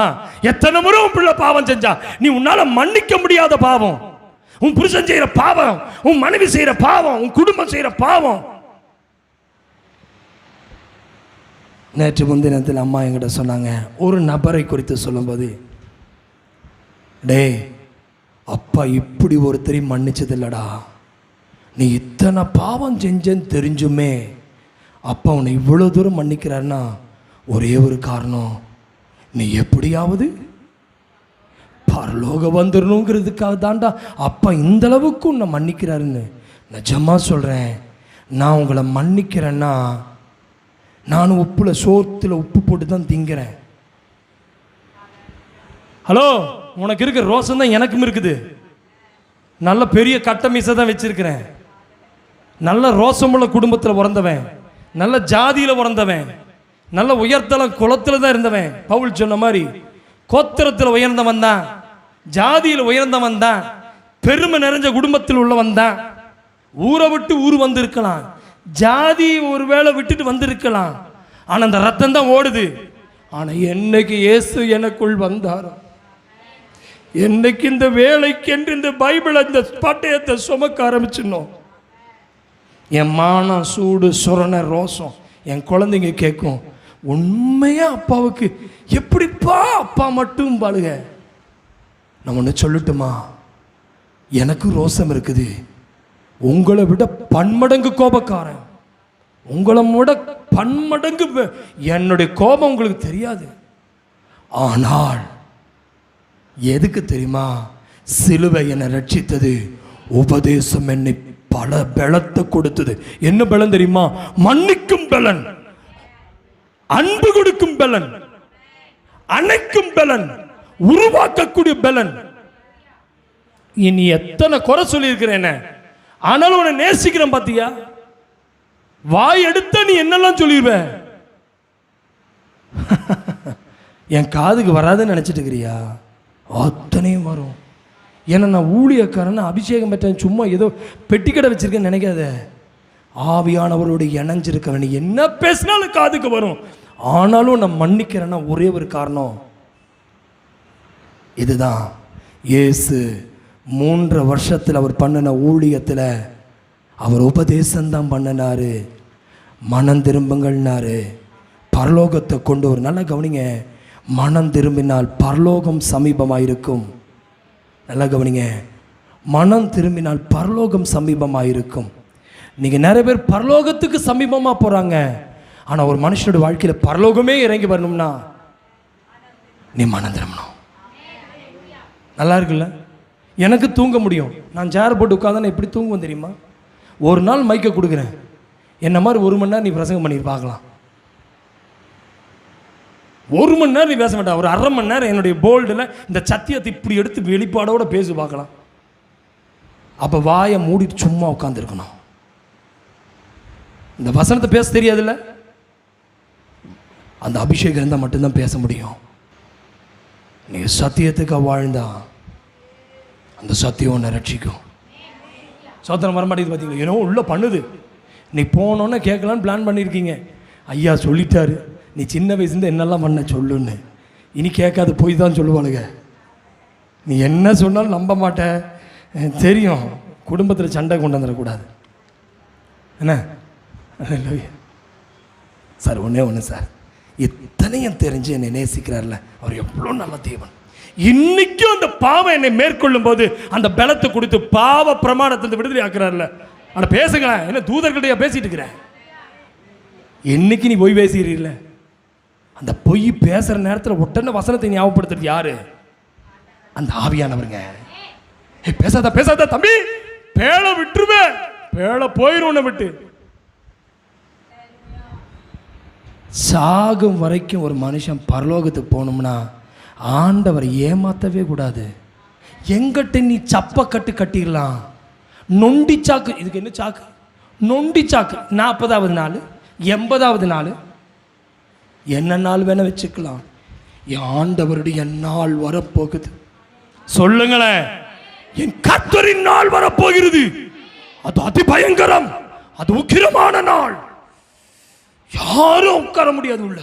எத்தனை முறை உன் பிள்ளை பாவம் செஞ்சா, நீ உன்னால மன்னிக்க முடியாத பாவம், உன் புருஷன் செய்யற பாவம், உன் மனைவி செய்யற பாவம், உன் குடும்பம் செய்யற பாவம். நேற்று முந்தினத்தில் அம்மா என்கிட்ட சொன்னாங்க, ஒரு நபரை குறித்து சொல்லும்போது, டே அப்பா இப்படி ஒருத்தரை மன்னிச்சது இல்லடா, நீ இத்தனை பாவம் செஞ்சேன்னு தெரிஞ்சுமே அப்பா உன்னை இவ்வளோ தூரம் மன்னிக்கிறாருன்னா ஒரே ஒரு காரணம், நீ எப்படியாவது பரலோகம் வந்துடணுங்கிறதுக்காக தாண்டா அப்பா இந்த அளவுக்கு உன்னை மன்னிக்கிறாருன்னு. நிஜமாக சொல்கிறேன், நான் உங்களை மன்னிக்கிறேன்னா நானும் உப்பில் சோத்தில் உப்பு போட்டு தான் திங்கிறேன். ஹலோ, உனக்கு இருக்கிற ரோசம் தான் எனக்கும் இருக்குது. நல்ல பெரிய கட்ட மீசை தான் வச்சிருக்கிறேன். நல்ல ரோசமுள்ள குடும்பத்தில் பிறந்தவன், நல்ல ஜாதியில் பிறந்தவன், நல்ல உயர்த்தலம் குளத்தில் தான் இருந்தவன். பவுல் சொன்ன மாதிரி கோத்திரத்தில் உயர்ந்தவன் தான், ஜாதியில் உயர்ந்தவன் தான், பெருமை நிறைஞ்ச குடும்பத்தில் உள்ளவன் தான். ஊரை விட்டு ஊர் வந்திருக்கலாம், ஜாதி ஒரு வேளை விட்டுட்டு வந்திருக்கலாம், ஆனால் அந்த ரத்தம் தான் ஓடுது. ஆனால் என்னைக்கு இயேசு எனக்குள் வந்தாரோ, என்னைக்கு இந்த வேலைக்கு என்று இந்த பைபிள் அந்த பட்டயத்தை சுமக்க ஆரம்பிச்சிடணும், என் மானம் சூடு சுரண ரோசம் என் குழந்தைங்க கேட்கும், உண்மையா அப்பாவுக்கு எப்படிப்பா அப்பா மட்டும் பாருங்க. நான் ஒன்று சொல்லட்டுமா, எனக்கு ரோசம் இருக்குது, உங்களை விட பன்மடங்கு கோபக்காரன், உங்களை விட பன்மடங்கு என்னுடைய கோபம் உங்களுக்கு தெரியாது. ஆனால் எதுக்கு தெரியுமா, சிலுவை என்னை ரட்சித்தது, உபதேசம் என்னை பல பலத்தை கொடுத்தது. என்ன பலன் தெரியுமா, மன்னிக்கும் பலன், அன்பு கொடுக்கும் பலன், அணைக்கும் பலன், உருவாக்கக்கூடிய பலன். இனி எத்தனை குறை சொல்லி இருக்கிறேன், ஆனாலும் உன்னை நேசிக்கிறேன் பாத்தியா. வாய் எடுத்த நீ என்னெல்லாம் சொல்லிடுவ, என் காதுக்கு வராதுன்னு நினைச்சிட்டு இருக்கிறியா, அத்தனையும் வரும். ஏன்னா நான் ஊழியக்காரன், அபிஷேகம் பெற்றேன், சும்மா ஏதோ பெட்டிக்கடை வச்சிருக்கேன்னு நினைக்காத. ஆவியானவரோடு இணைஞ்சிருக்கவன் என்ன பேசினாலும் காதுக்கு வரும். ஆனாலும் நான் மன்னிக்கிறேன்னா ஒரே ஒரு காரணம், இதுதான். இயேசு 3 வருஷத்தில் அவர் பண்ணின ஊழியத்தில் அவர் உபதேசம்தான் பண்ணினாரு, மனம் திரும்புங்கள்னாரு, பரலோகத்தை கொண்டு ஒரு நல்ல கவனிங்க, மனம் திரும்பினால் பரலோகம் சமீபமாக இருக்கும். நல்லா கவனிங்க, மனம் திரும்பினால் பரலோகம் சமீபமாக இருக்கும். நீங்கள் நிறைய பேர் பரலோகத்துக்கு சமீபமாக போகிறாங்க, ஆனால் ஒரு மனுஷனோட வாழ்க்கையில் பரலோகமே இறங்கி வரணும்னா நீ மனம் திரும்பணும். நல்லா இருக்குல்ல? எனக்கு தூங்க முடியும், நான் சேர் போட்டு உட்காந்து எப்படி தூங்குவேன் தெரியுமா? ஒரு நாள் மைக்கை கொடுக்குறேன், என்ன மாதிரி 1 மணி நேரம் நீ பிரசங்கம் பண்ணி பார்க்கலாம். 1 மணி நேரம் நீ பேச மாட்டா, ஒரு 1/2 மணி நேரம் என்னுடைய போல்டில் இந்த சத்தியத்தை இப்படி எடுத்து வெளிப்பாடோட பேசி பார்க்கலாம். அப்போ வாயை மூடிட்டு சும்மா உட்காந்துருக்கணும். இந்த வசனத்தை பேச தெரியாதுல்ல, அந்த அபிஷேகம் இருந்தால் மட்டும்தான் பேச முடியும். நீ சத்தியத்துக்கு வாழ்ந்தா அந்த சத்தியம் ஒன்று ரட்சிக்கும். சோத்திரம் வரமாட்டேங்குது பார்த்தீங்களா, ஏன்னோ உள்ள பண்ணுது. நீ போனோன்னு கேட்கலான்னு பிளான் பண்ணியிருக்கீங்க, ஐயா சொல்லிட்டாரு நீ சின்ன வயசுலேருந்து என்னெல்லாம் பண்ண சொல்லுன்னு. இனி கேட்காது போய் தான் சொல்லுவாளுங்க. நீ என்ன சொன்னாலும் நம்ப மாட்டேன், தெரியும். குடும்பத்தில் சண்டை கொண்டு வந்துடக்கூடாது என்ன சார். ஒன்றே ஒன்று சார், இத்தனையும் தெரிஞ்சு என்னை நேசிக்கிறார்ல, அவர் எவ்வளோ நல்ல தேவன். இன்னைக்கும் அந்த பாவம் என்னை மேற்கொள்ளும் போது அந்த பலத்தை கொடுத்து பாவ பிரமாணத்தை விடுதலை ஆக்குறாருல. ஆனால் பேசுங்களேன், என்ன தூதர்கிட்டயா பேசிட்டு இருக்கிறேன்? என்னைக்கு நீ பொய் பேசுகிறீல்ல, அந்த பொய் பேசுகிற நேரத்தில் உடனே வசனத்தை ஞாபகப்படுத்துறது யாரு? அந்த ஆவியானவருங்க. பேசாத பேசாத தம்பி, பேழை விட்டுருவேன், பேழை போயிரும் உன்னை விட்டு. சாகும் வரைக்கும் ஒரு மனுஷன் பரலோகத்துக்கு போகணும்னா ஆண்டவரை ஏமாற்றவே கூடாது. எங்கிட்ட நீ சப்ப கட்டிடலாம், நொண்டி சாக்கு. இதுக்கு என்ன சாக்கு? நொண்டி சாக்கு. 40வது நாள், 80வது நாள், என்ன நாள் வேணா வச்சுக்கலாம். என் ஆண்டவருடைய நாள் வரப்போகுது. சொல்லுங்களேன், என் கர்த்தரின் நாள் வரப்போகிறது. அது அதி பயங்கரம், அது உக்கிரமான நாள். யாரும் உட்கார முடியாது உள்ள.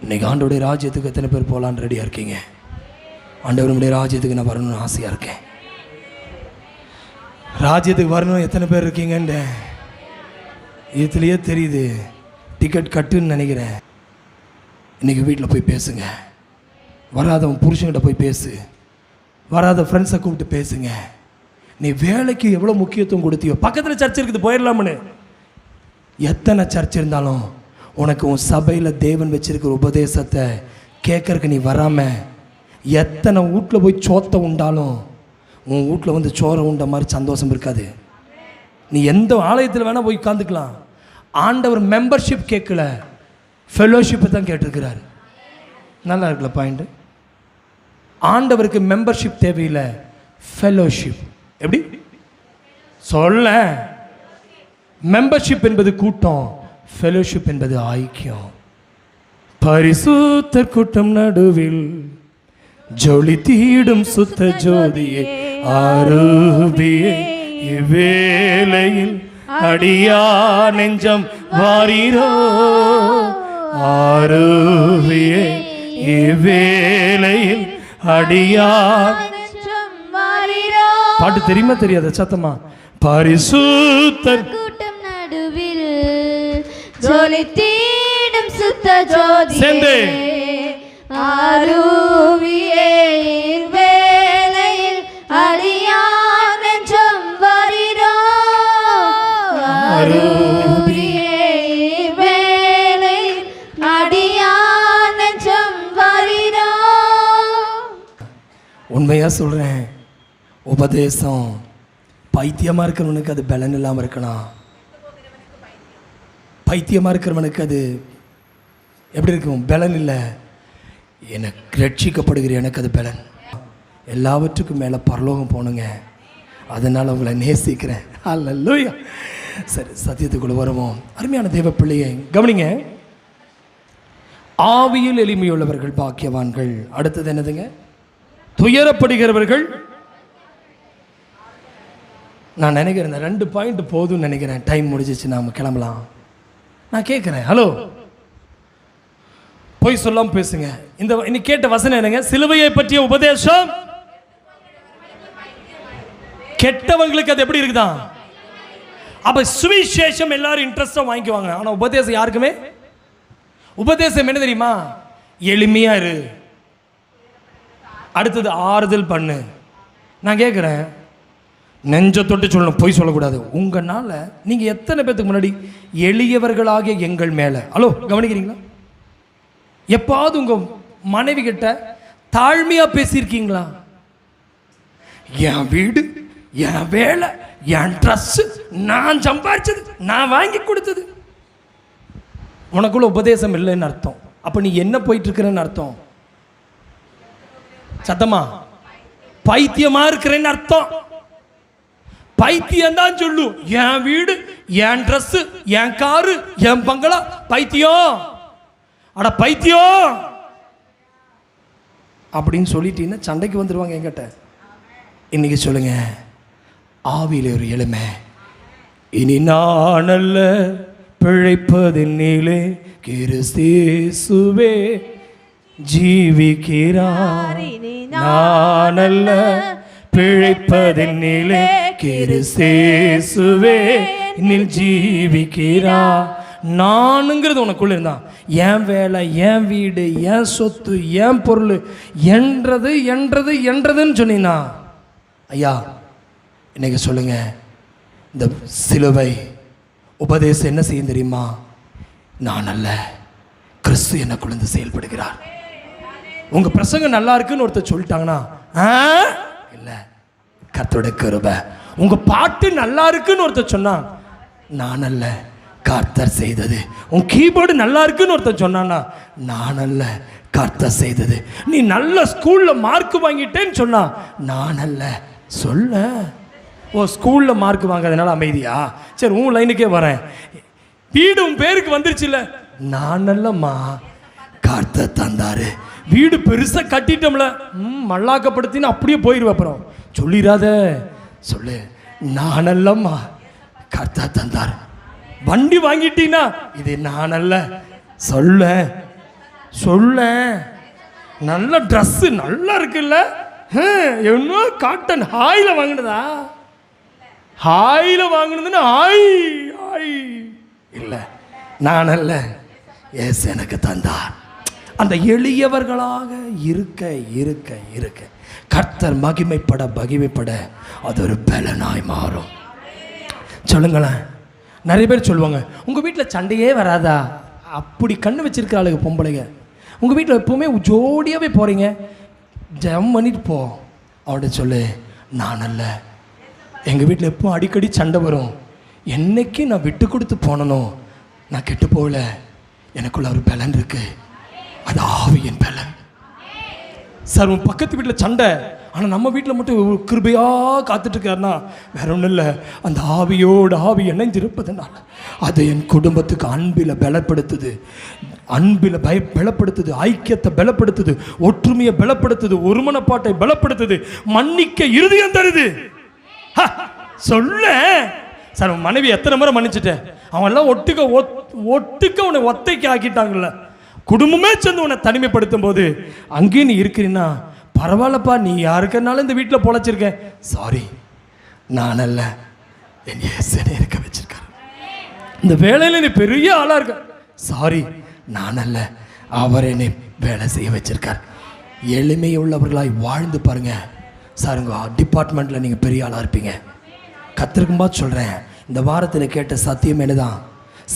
இன்னைக்கு ஆண்டவருடைய ராஜ்யத்துக்கு எத்தனை பேர் போகலான்னு ரெடியா இருக்கீங்க? ஆண்டவருடைய ராஜ்யத்துக்கு நான் வரணும்னு ஆசையா இருக்கேன். ராஜ்யத்துக்கு வரணும் எத்தனை பேர் இருக்கீங்கன்னு இதுலயே தெரியுது. டிக்கெட் கட்டுன்னு நினைக்கிறேன். இன்னைக்கு வீட்டில் போய் பேசுங்க. வராதவன் புருஷன்கிட்ட போய் பேசு, வராத ஃப்ரெண்ட்ஸை கூப்பிட்டு பேசுங்க. நீ வேலைக்கு எவ்வளோ முக்கியத்துவம் கொடுத்தியோ, பக்கத்தில் சர்ச் இருக்குது போயிடலாம்னு. எத்தனை சர்ச் இருந்தாலும் உனக்கு உன் சபையில் தேவன் வச்சிருக்கிற உபதேசத்தை கேட்கறக்கு நீ வராமல், எத்தனை வீட்டில் போய் சோத்தை உண்டாலும் உன் வீட்டில் வந்து சோறை உண்ட மாதிரி சந்தோஷம் இருக்காது. நீ எந்த ஆலயத்தில் வேணால் போய் உட்காந்துக்கலாம். ஆண்டவர் மெம்பர்ஷிப் கேட்கல, ஃபெலோஷிப்பை தான் கேட்டிருக்கிறார். நல்லா இருக்குல்ல பாயிண்ட்? ஆண்டவருக்கு மெம்பர்ஷிப் தேவையில்லை, ஃபெலோஷிப். எப்படி சொல்ல? மெம்பர்ஷிப் என்பது கூட்டம், ஃபெலோஷிப் என்பது ஐக்கியம். பரிசுத்தர் கூட்டம் நடுவில் ஜொலி தீடும் சுத்த ஜோதியே ஆரூபியே, இவ்வேளையில் அடியா நெஞ்சம் வாரீரோ. ஆரூபியே, இவ்வேளையில் அடியா. பாட்டு தெரியுமா தெரியாத? சத்தமா. பரிசுத்தர் கூட்டம் நடுவில் ஜொலி தீடும் சுத்த ஜோதி சேர்ந்து ஆரூவியே, வேளையில் அடியான் நெஞ்சம் வாரீரோ. ஆரூவியே, வேளையில் அடியான் நெஞ்சம் வாரீரோ. உண்மையா சொல்றேன், உபதேசம் பைத்தியமாக இருக்கிறவனுக்கு அது பலன் இல்லாமல் இருக்கணும். பைத்தியமாக இருக்கிறவனுக்கு அது எப்படி இருக்கும்? பலன் இல்லை. எனக்கு ரட்சிக்கப்படுகிற எனக்கு அது பலன். எல்லாவற்றுக்கும் மேலே பரலோகம் போகணுங்க. அதனால் உங்களை நேசிக்கிறேன். அல்லேலூயா. சரி, சத்தியத்துக்குள்ள வருவோம். அருமையான தேவ பிள்ளையை கவனிங்க. ஆவியில் எளிமையுள்ளவர்கள் பாக்கியவான்கள். அடுத்தது என்னதுங்க? துயரப்படுகிறவர்கள். நான் நினைக்கிறேன் 2 பாயிண்ட் போதும்னு நினைக்கிறேன். டைம் முடிஞ்சிச்சு, நாம் கிளம்பலாம். நான் கேட்குறேன், ஹலோ, போய் சொல்லாம பேசுங்க. இந்த இன்னைக்கு கேட்ட வசனம் என்னங்க? சிலுவையை பற்றிய உபதேசம் கெட்டவங்களுக்கு அது எப்படி இருக்குதான்? அப்ப சுவிசேஷம் எல்லாரும் இன்ட்ரெஸ்டா வாங்கிக்குவாங்க. ஆனா உபதேசம் யாருக்குமே, உபதேசம் என்ன தெரியுமா? எளிமையா இரு, அடுத்தது ஆறுதல் பண்ணு. நான் கேட்குறேன், நெஞ்ச தொட்டு சொல்லணும், பொய் சொல்லக்கூடாது. உங்களால் நீங்கள் எத்தனை பேத்துக்கு முன்னாடி எளியவர்களாகிய எங்கள் மேலே, ஹலோ கவனிக்கிறீங்களா? எப்பாவது உங்கள் மனைவி கிட்ட தாழ்மையாக பேசியிருக்கீங்களா? என் வீடு, என் வேலை, என் ட்ரெஸ்ஸு, நான் சம்பாதிச்சது, நான் வாங்கி கொடுத்தது. உனக்குள்ள உபதேசம் இல்லைன்னு அர்த்தம். அப்போ நீ என்ன போயிட்டு இருக்கிறன்னு அர்த்தம்? சத்தமா, பைத்தியமா இருக்கிறேன்னு அர்த்தம். பைத்தியம் தான் சொல்லும். என் வீடு, என் ட்ரெஸ், என் காரு, என் பங்களா, பைத்தியம். அட பைத்தியம் அப்படின்னு சொல்லிட்டீங்கன்னா சண்டைக்கு வந்துடுவாங்க என்கிட்ட. இன்னைக்கு சொல்லுங்க, ஆவியிலே ஒரு எளிமை. இனி நான் அல்ல பிழைப்பதிலே கிறிஸ்தேசுவே ஜீவிக்கிறார். நான் அல்ல பிழைப்பதிலே கிறிஸ்தேசுவே என்னில் ஜீவிக்கிறா. நானுங்கிறது உனக்குள்ள இருந்தான். என் வேலை, என் வீடு, என் சொத்து, என் பொருள் என்றது என்றது என்றதுன்னு சொன்னீங்கன்னா, ஐயா இன்னைக்கு சொல்லுங்க, இந்த சிலுவை உபதேசம் என்ன செய்யும் தெரியுமா? நான் அல்ல, கிறிஸ்து எனக்குள்ள செயல்படுகிறார். உங்க பிரசங்கம் நல்லா இருக்குன்னு ஒருத்தர் சொல்லிட்டாங்கன்னா, இல்ல கர்த்தருடைய கிருபை. உங்க பாட்டு நல்லா இருக்குன்னு ஒருத்தர் சொன்னா, நான் அல்ல, கர்த்தர் செய்தது. உன் கீபோர்டு நல்லா இருக்குன்னு ஒருத்தர் சொன்னான்னா, நான் அல்ல, கர்த்தர் செய்தது. நீ நல்ல ஸ்கூல்ல மார்க் வாங்கிட்டேன்னு சொன்னா, நான் அல்ல. சொல்ல, ஓ ஸ்கூல்ல மார்க் வாங்காதனால அமைதியா? சரி, உன் லைனுக்கே வரேன். வீடு உன் பேருக்கு வந்துருச்சுல்ல, நான் அல்லம்மா, கர்த்தர் தந்தாரு. வீடு பெருசா கட்டிட்டோம்ல, மல்லாக்கப்படுத்தின்னு அப்படியே போயிடுவ. அப்புறம் சொல்லிடாத, சொல்லு, நான் அல்லம்மா, கர்த்தர் தந்தார். வண்டி வாங்கிட்டீங்கன்னா, இது நான் அல்ல. சொல்ல சொல்ல, நல்ல ட்ரெஸ் நல்லா இருக்குல்ல, என்ன காட்டன் ஹாயில வாங்கினதா? ஹாயில வாங்கினதுன்னு ஆய் ஆய் இல்லை, நான் அல்ல, ஏசு எனக்கு தந்தார். அந்த எளியவர்களாக இருக்க இருக்க இருக்க கர்த்தர் மகிமைப்பட அது ஒரு பலனாய் மாறும். சொல்லுங்களேன். நிறைய பேர் சொல்லுவாங்க, உங்கள் வீட்டில் சண்டையே வராதா? அப்படி கண்ணு வச்சிருக்க ஆளுங்க பொம்பளைங்க. உங்கள் வீட்டில் எப்போவுமே ஜோடியாகவே போகிறீங்க, ஜம் பண்ணிட்டு போ. அவன்கிட்ட சொல்லு, நான் அல்ல, எங்கள் வீட்டில் எப்பவும் அடிக்கடி சண்டை வரும். என்னைக்கு நான் விட்டு கொடுத்து போனனோ, நான் கெட்டு போகல. எனக்குள்ள ஒரு பலன் இருக்கு, அது ஆவியின் பலன். சார், உன் பக்கத்து வீட்டில் சண்டை, ஆனால் நம்ம வீட்டில் மட்டும் கிருபையாக காத்துட்ருக்காருன்னா வேற ஒன்றும் இல்லை, அந்த ஆவியோடு ஆவி இணைந்திருப்பதுனால அது என் குடும்பத்துக்கு அன்பில் பலப்படுத்துது, அன்பில் பலப்படுத்துது, ஐக்கியத்தை பலப்படுத்துது, ஒற்றுமையை பலப்படுத்துது, ஒருமனப்பாட்டை பலப்படுத்துது, மன்னிக்க இருதயம் தருது. சொல்ல சார், உன் மனைவி எத்தனை முறை மன்னிச்சுட்டேன்? அவன் எல்லாம் ஒட்டுக்க உன்னை ஒத்தைக்கு ஆக்கிட்டாங்கல்ல. குடும்பமே சேர்ந்து உன்னை தனிமைப்படுத்தும் போது அங்கேயும் நீ இருக்கிறீன்னா, பரவாயில்லப்பா, நீ யாருக்குனாலும் இந்த வீட்டில் பொழைச்சிருக்க. சாரி, நான் அல்ல, என் இயேசுவை இருக்க வச்சிருக்க. இந்த வேலையில் நீ பெரிய ஆளாக இருக்க. சாரி, நான் அல்ல, அவர் என்னை வேலை செய்ய வச்சிருக்கார். எளிமையுள்ளவர்களாய் வாழ்ந்து பாருங்க சார், உங்கள் டிபார்ட்மெண்ட்டில் நீங்கள் பெரிய ஆளாக இருப்பீங்க. கத்திருக்கும்பா சொல்கிறேன். இந்த வாரத்தில் கேட்ட சத்தியம் என்னதான்?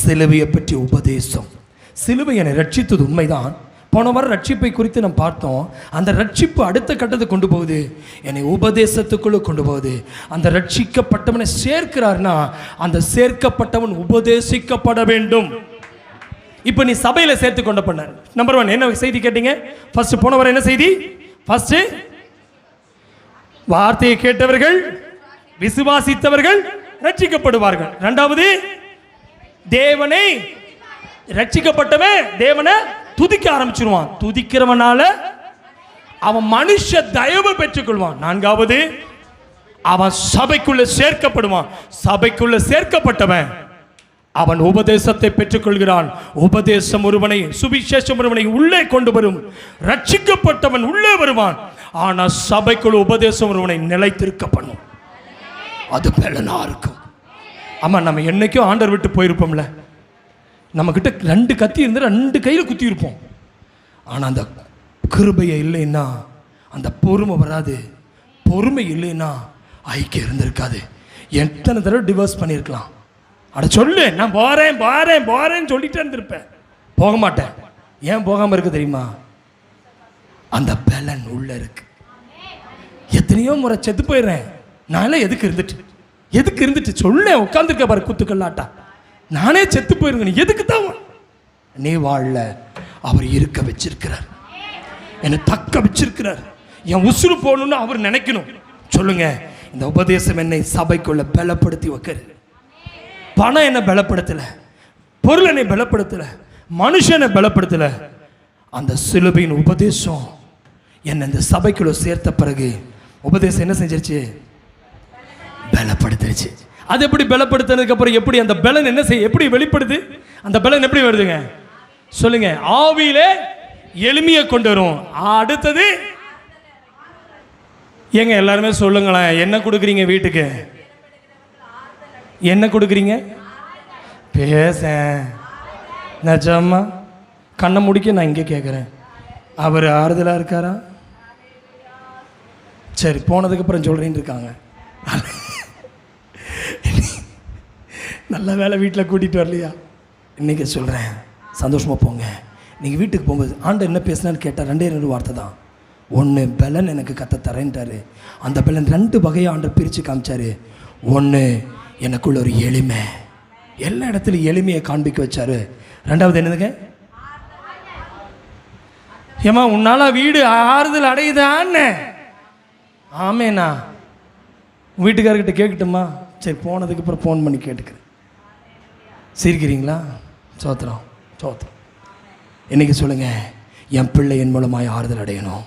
சிலுவையை பற்றி உபதேசம். சிலுவை என்னை ரட்சித்தது உண்மைதான். போன வாரம் ரட்சிப்பை குறித்து நம்ம பார்த்தோம். அந்த ரட்சிப்பு அடுத்த கட்டத்தை கொண்டு போகுது, என்னை உபதேசத்துக்குள்ளே கொண்டு போகுது. அந்த ரட்சிக்கப்பட்டவனை சேர்க்கிறார்னா, அந்த சேர்க்கப்பட்டவன் உபதேசிக்கப்பட வேண்டும். இப்போ நீ சபையில் சேர்த்து கொண்ட பண்ணார். நம்பர் 1 என்ன செய்தி கேட்டீங்க? ஃபர்ஸ்ட் போன வாரம் என்ன செய்தி? ஃபர்ஸ்ட் வார்த்தையை கேட்டவர்கள், விசுவாசித்தவர்கள் ரட்சிக்கப்படுவார்கள். இரண்டாவது, தேவனை ரட்சிக்கப்பட்டவன் தேவனை துதிக்க ஆரம்பிச்சிருவான். துதிக்கிறவனால அவன் மனுஷ தயவு பெற்றுக்கொள்வான். நான்காவது, அவன் சபைக்குள்ள சேர்க்கப்படுவான். சபைக்குள்ள சேர்க்கப்பட்டவன் அவன் உபதேசத்தை பெற்றுக்கொள்கிறான். உபதேசம் ஒருவனை, சுவிசேஷம் ஒருவனை உள்ளே கொண்டு வரும். ரட்சிக்கப்பட்டவன் உள்ளே வருவான். ஆனா சபைக்குள்ள உபதேசம் ஒருவனை நிலைத்திருக்க பண்ணும். அது பலனா இருக்கும். ஆமா, நம்ம என்னைக்கும் ஆண்டவர் விட்டு போயிருப்போம்ல. நம்ம கிட்ட 2 கத்தி இருந்து 2 கையில் குத்தி இருப்போம். ஆனா அந்த கிருபையை இல்லைன்னா அந்த பொறுமை வராது. பொறுமை இல்லைன்னா ஐக்கியம் இருந்திருக்காது. எத்தனை தடவை டிவோர்ஸ் பண்ணியிருக்கலாம். அட சொல்லு, நான் போறேன்னு சொல்லிட்டே இருந்திருப்பேன். போக மாட்டேன். ஏன் போகாம இருக்கு தெரியுமா? அந்த பலன் உள்ள இருக்கு. எத்தனையோ முறை செத்து போயிடுறேன். நான் எதுக்கு இருந்துட்டு சொல்ல உட்காந்துருக்க பாரு குத்துக்கல்லாட்டா. நானே செத்து போயிருங்க. நீ எதுக்கு தான் நீ வாழல? அவர் இருக்க வச்சிருக்கிறார், என்னை தக்க வச்சிருக்கிறார். என் உசுறு போகணும்னு அவர் நினைக்கணும். சொல்லுங்க, இந்த உபதேசம் என்னை சபைக்குள்ள பலப்படுத்தி வைக்கிறது. பணம் என்னை பலப்படுத்தல, பொருள் என்னை பலப்படுத்தல, மனுஷனை பலப்படுத்தல. அந்த சிலுவையின் உபதேசம் என்னை இந்த சபைக்குள்ள சேர்த்த பிறகு உபதேசம் என்ன செஞ்சிருச்சு? பலப்படுத்துச்சு. அது எப்படி பலப்படுத்தினதுக்கு அப்புறம் எப்படி அந்த பலன் என்ன செய்ய, எப்படி வெளிப்படுது? அந்த பலன் எப்படி வருதுங்க? சொல்லுங்க. ஆவியிலே எளிமையை கொண்டு வரும். அடுத்தது எங்க எல்லாருமே சொல்லுங்களேன், என்ன கொடுக்குறீங்க வீட்டுக்கு? என்ன கொடுக்குறீங்க? பேச நிஜமா கண்ணை முடிக்க நான் இங்கே கேட்குறேன், அவர் ஆறுதலாக இருக்காரா? சரி, போனதுக்கப்புறம் சொல்கிறேன்னு இருக்காங்க. நல்ல வேலை வீட்டில் கூட்டிகிட்டு வரலையா? இன்றைக்கி சொல்கிறேன், சந்தோஷமாக போங்க. நீங்கள் வீட்டுக்கு போகும்போது ஆண்டவர் என்ன பேசுனான்னு கேட்டால் 2 வார்த்தை தான். ஒன்று, பலன் எனக்கு கத்த தரேன்ட்டாரு. அந்த பலன் 2 வகையாக ஆண்டவர் பிரித்து காமிச்சார். ஒன்று, எனக்குள்ள ஒரு எளிமை, எல்லா இடத்துலையும் எளிமையை காண்பிக்க வச்சார். 2வது என்னதுங்க? ஏமா உன்னால் வீடு ஆறுதல் அடையுதான்னு. ஆமேண்ணா, வீட்டுக்காரர்கிட்ட கேட்கட்டுமா? சரி, போனதுக்கப்புறம் ஃபோன் பண்ணி கேட்டுக்கிறேன். சிரிக்கிறீங்களா? சோத்திரம் சோத்திரம். இன்றைக்கி சொல்லுங்கள், என் பிள்ளை என் மூலமாய் ஆறுதல் அடையணும்.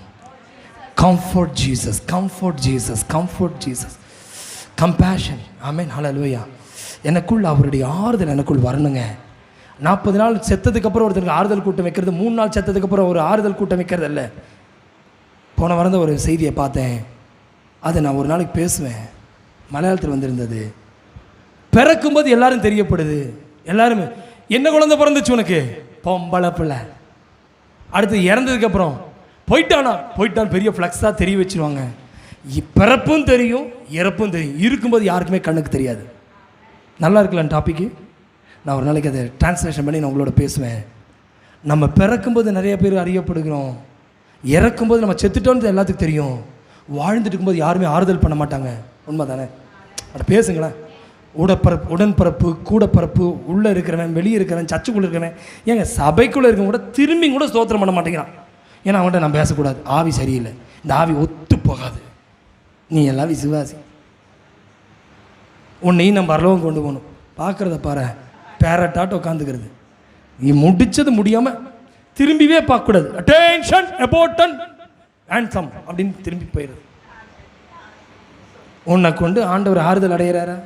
Comfort Jesus, comfort Jesus, comfort Jesus, compassion. Amen, hallelujah. எனக்குள் அவருடைய ஆறுதல் எனக்குள் வரணுங்க. 40 நாள் செத்ததுக்கப்புறம் ஒருத்தருக்கு ஆறுதல் கூட்டம் வைக்கிறது, 3 நாள் செத்ததுக்கப்புறம் ஒரு ஆறுதல் கூட்டம் வைக்கிறது இல்லை. போன வாரம் ஒரு செய்தியை பார்த்தேன், அதை நான் ஒரு நாளைக்கு பேசுவேன். மலையாளத்தில் வந்திருந்தது. பிறக்கும்போது எல்லாரும் தெரியப்படுது. எல்லாருமே என்ன குழந்தை பிறந்துச்சு உனக்கு? பொம்பளை பிள்ளை. அடுத்து இறந்ததுக்கப்புறம் போயிட்டான் பெரிய ஃப்ளக்ஸாக தெரிய வச்சுருவாங்க. பிறப்பும் தெரியும், இறப்பும் தெரியும். இருக்கும்போது யாருக்குமே கண்ணுக்கு தெரியாது. நல்லா இருக்கலாம் டாப்பிக்கு. நான் ஒரு நாளைக்கு அதை டிரான்ஸ்லேஷன் பண்ணி நான் உங்களோட பேசுவேன். நம்ம பிறக்கும்போது நிறைய பேர் அறியப்படுகிறோம், இறக்கும்போது நம்ம செத்துட்டோன்னு எல்லாத்துக்கும் தெரியும். வாழ்ந்துட்டு இருக்கும்போது யாருமே ஆறுதல் பண்ண மாட்டாங்க. உண்மை தானே? அதை பேசுங்களேன். உடன்பிறப்பு, கூடப்பிறப்பு, உள்ளே இருக்கிறவன், வெளியே இருக்கிறவன், சர்ச்சுக்குள்ளே இருக்கிறவன், ஏங்க சபைக்குள்ளே இருக்கவங்க கூட திரும்பி கூட ஸ்தோத்திரம் பண்ண மாட்டேங்கிறான். ஏன்னா அவன்கிட்ட நான் பேசக்கூடாது, ஆவி சரியில்லை, இந்த ஆவி ஒத்து போகாது. நீ எல்லாம் விசுவாசி, உன்னையும் நம்ம பரலோகம் கொண்டு போகணும். பார்க்குறத பாரு, பேரட்டாட்டு உட்காந்துக்கிறது. நீ முடிச்சது முடியாமல் திரும்பிவே பார்க்கக்கூடாது. அட்டென்ஷன் அபோர்டன் ஆன்சம் அப்படின்னு திரும்பி போயிடுது. உன்னை கொண்டு ஆண்டவர் ஆறுதல் அடைகிறாரா?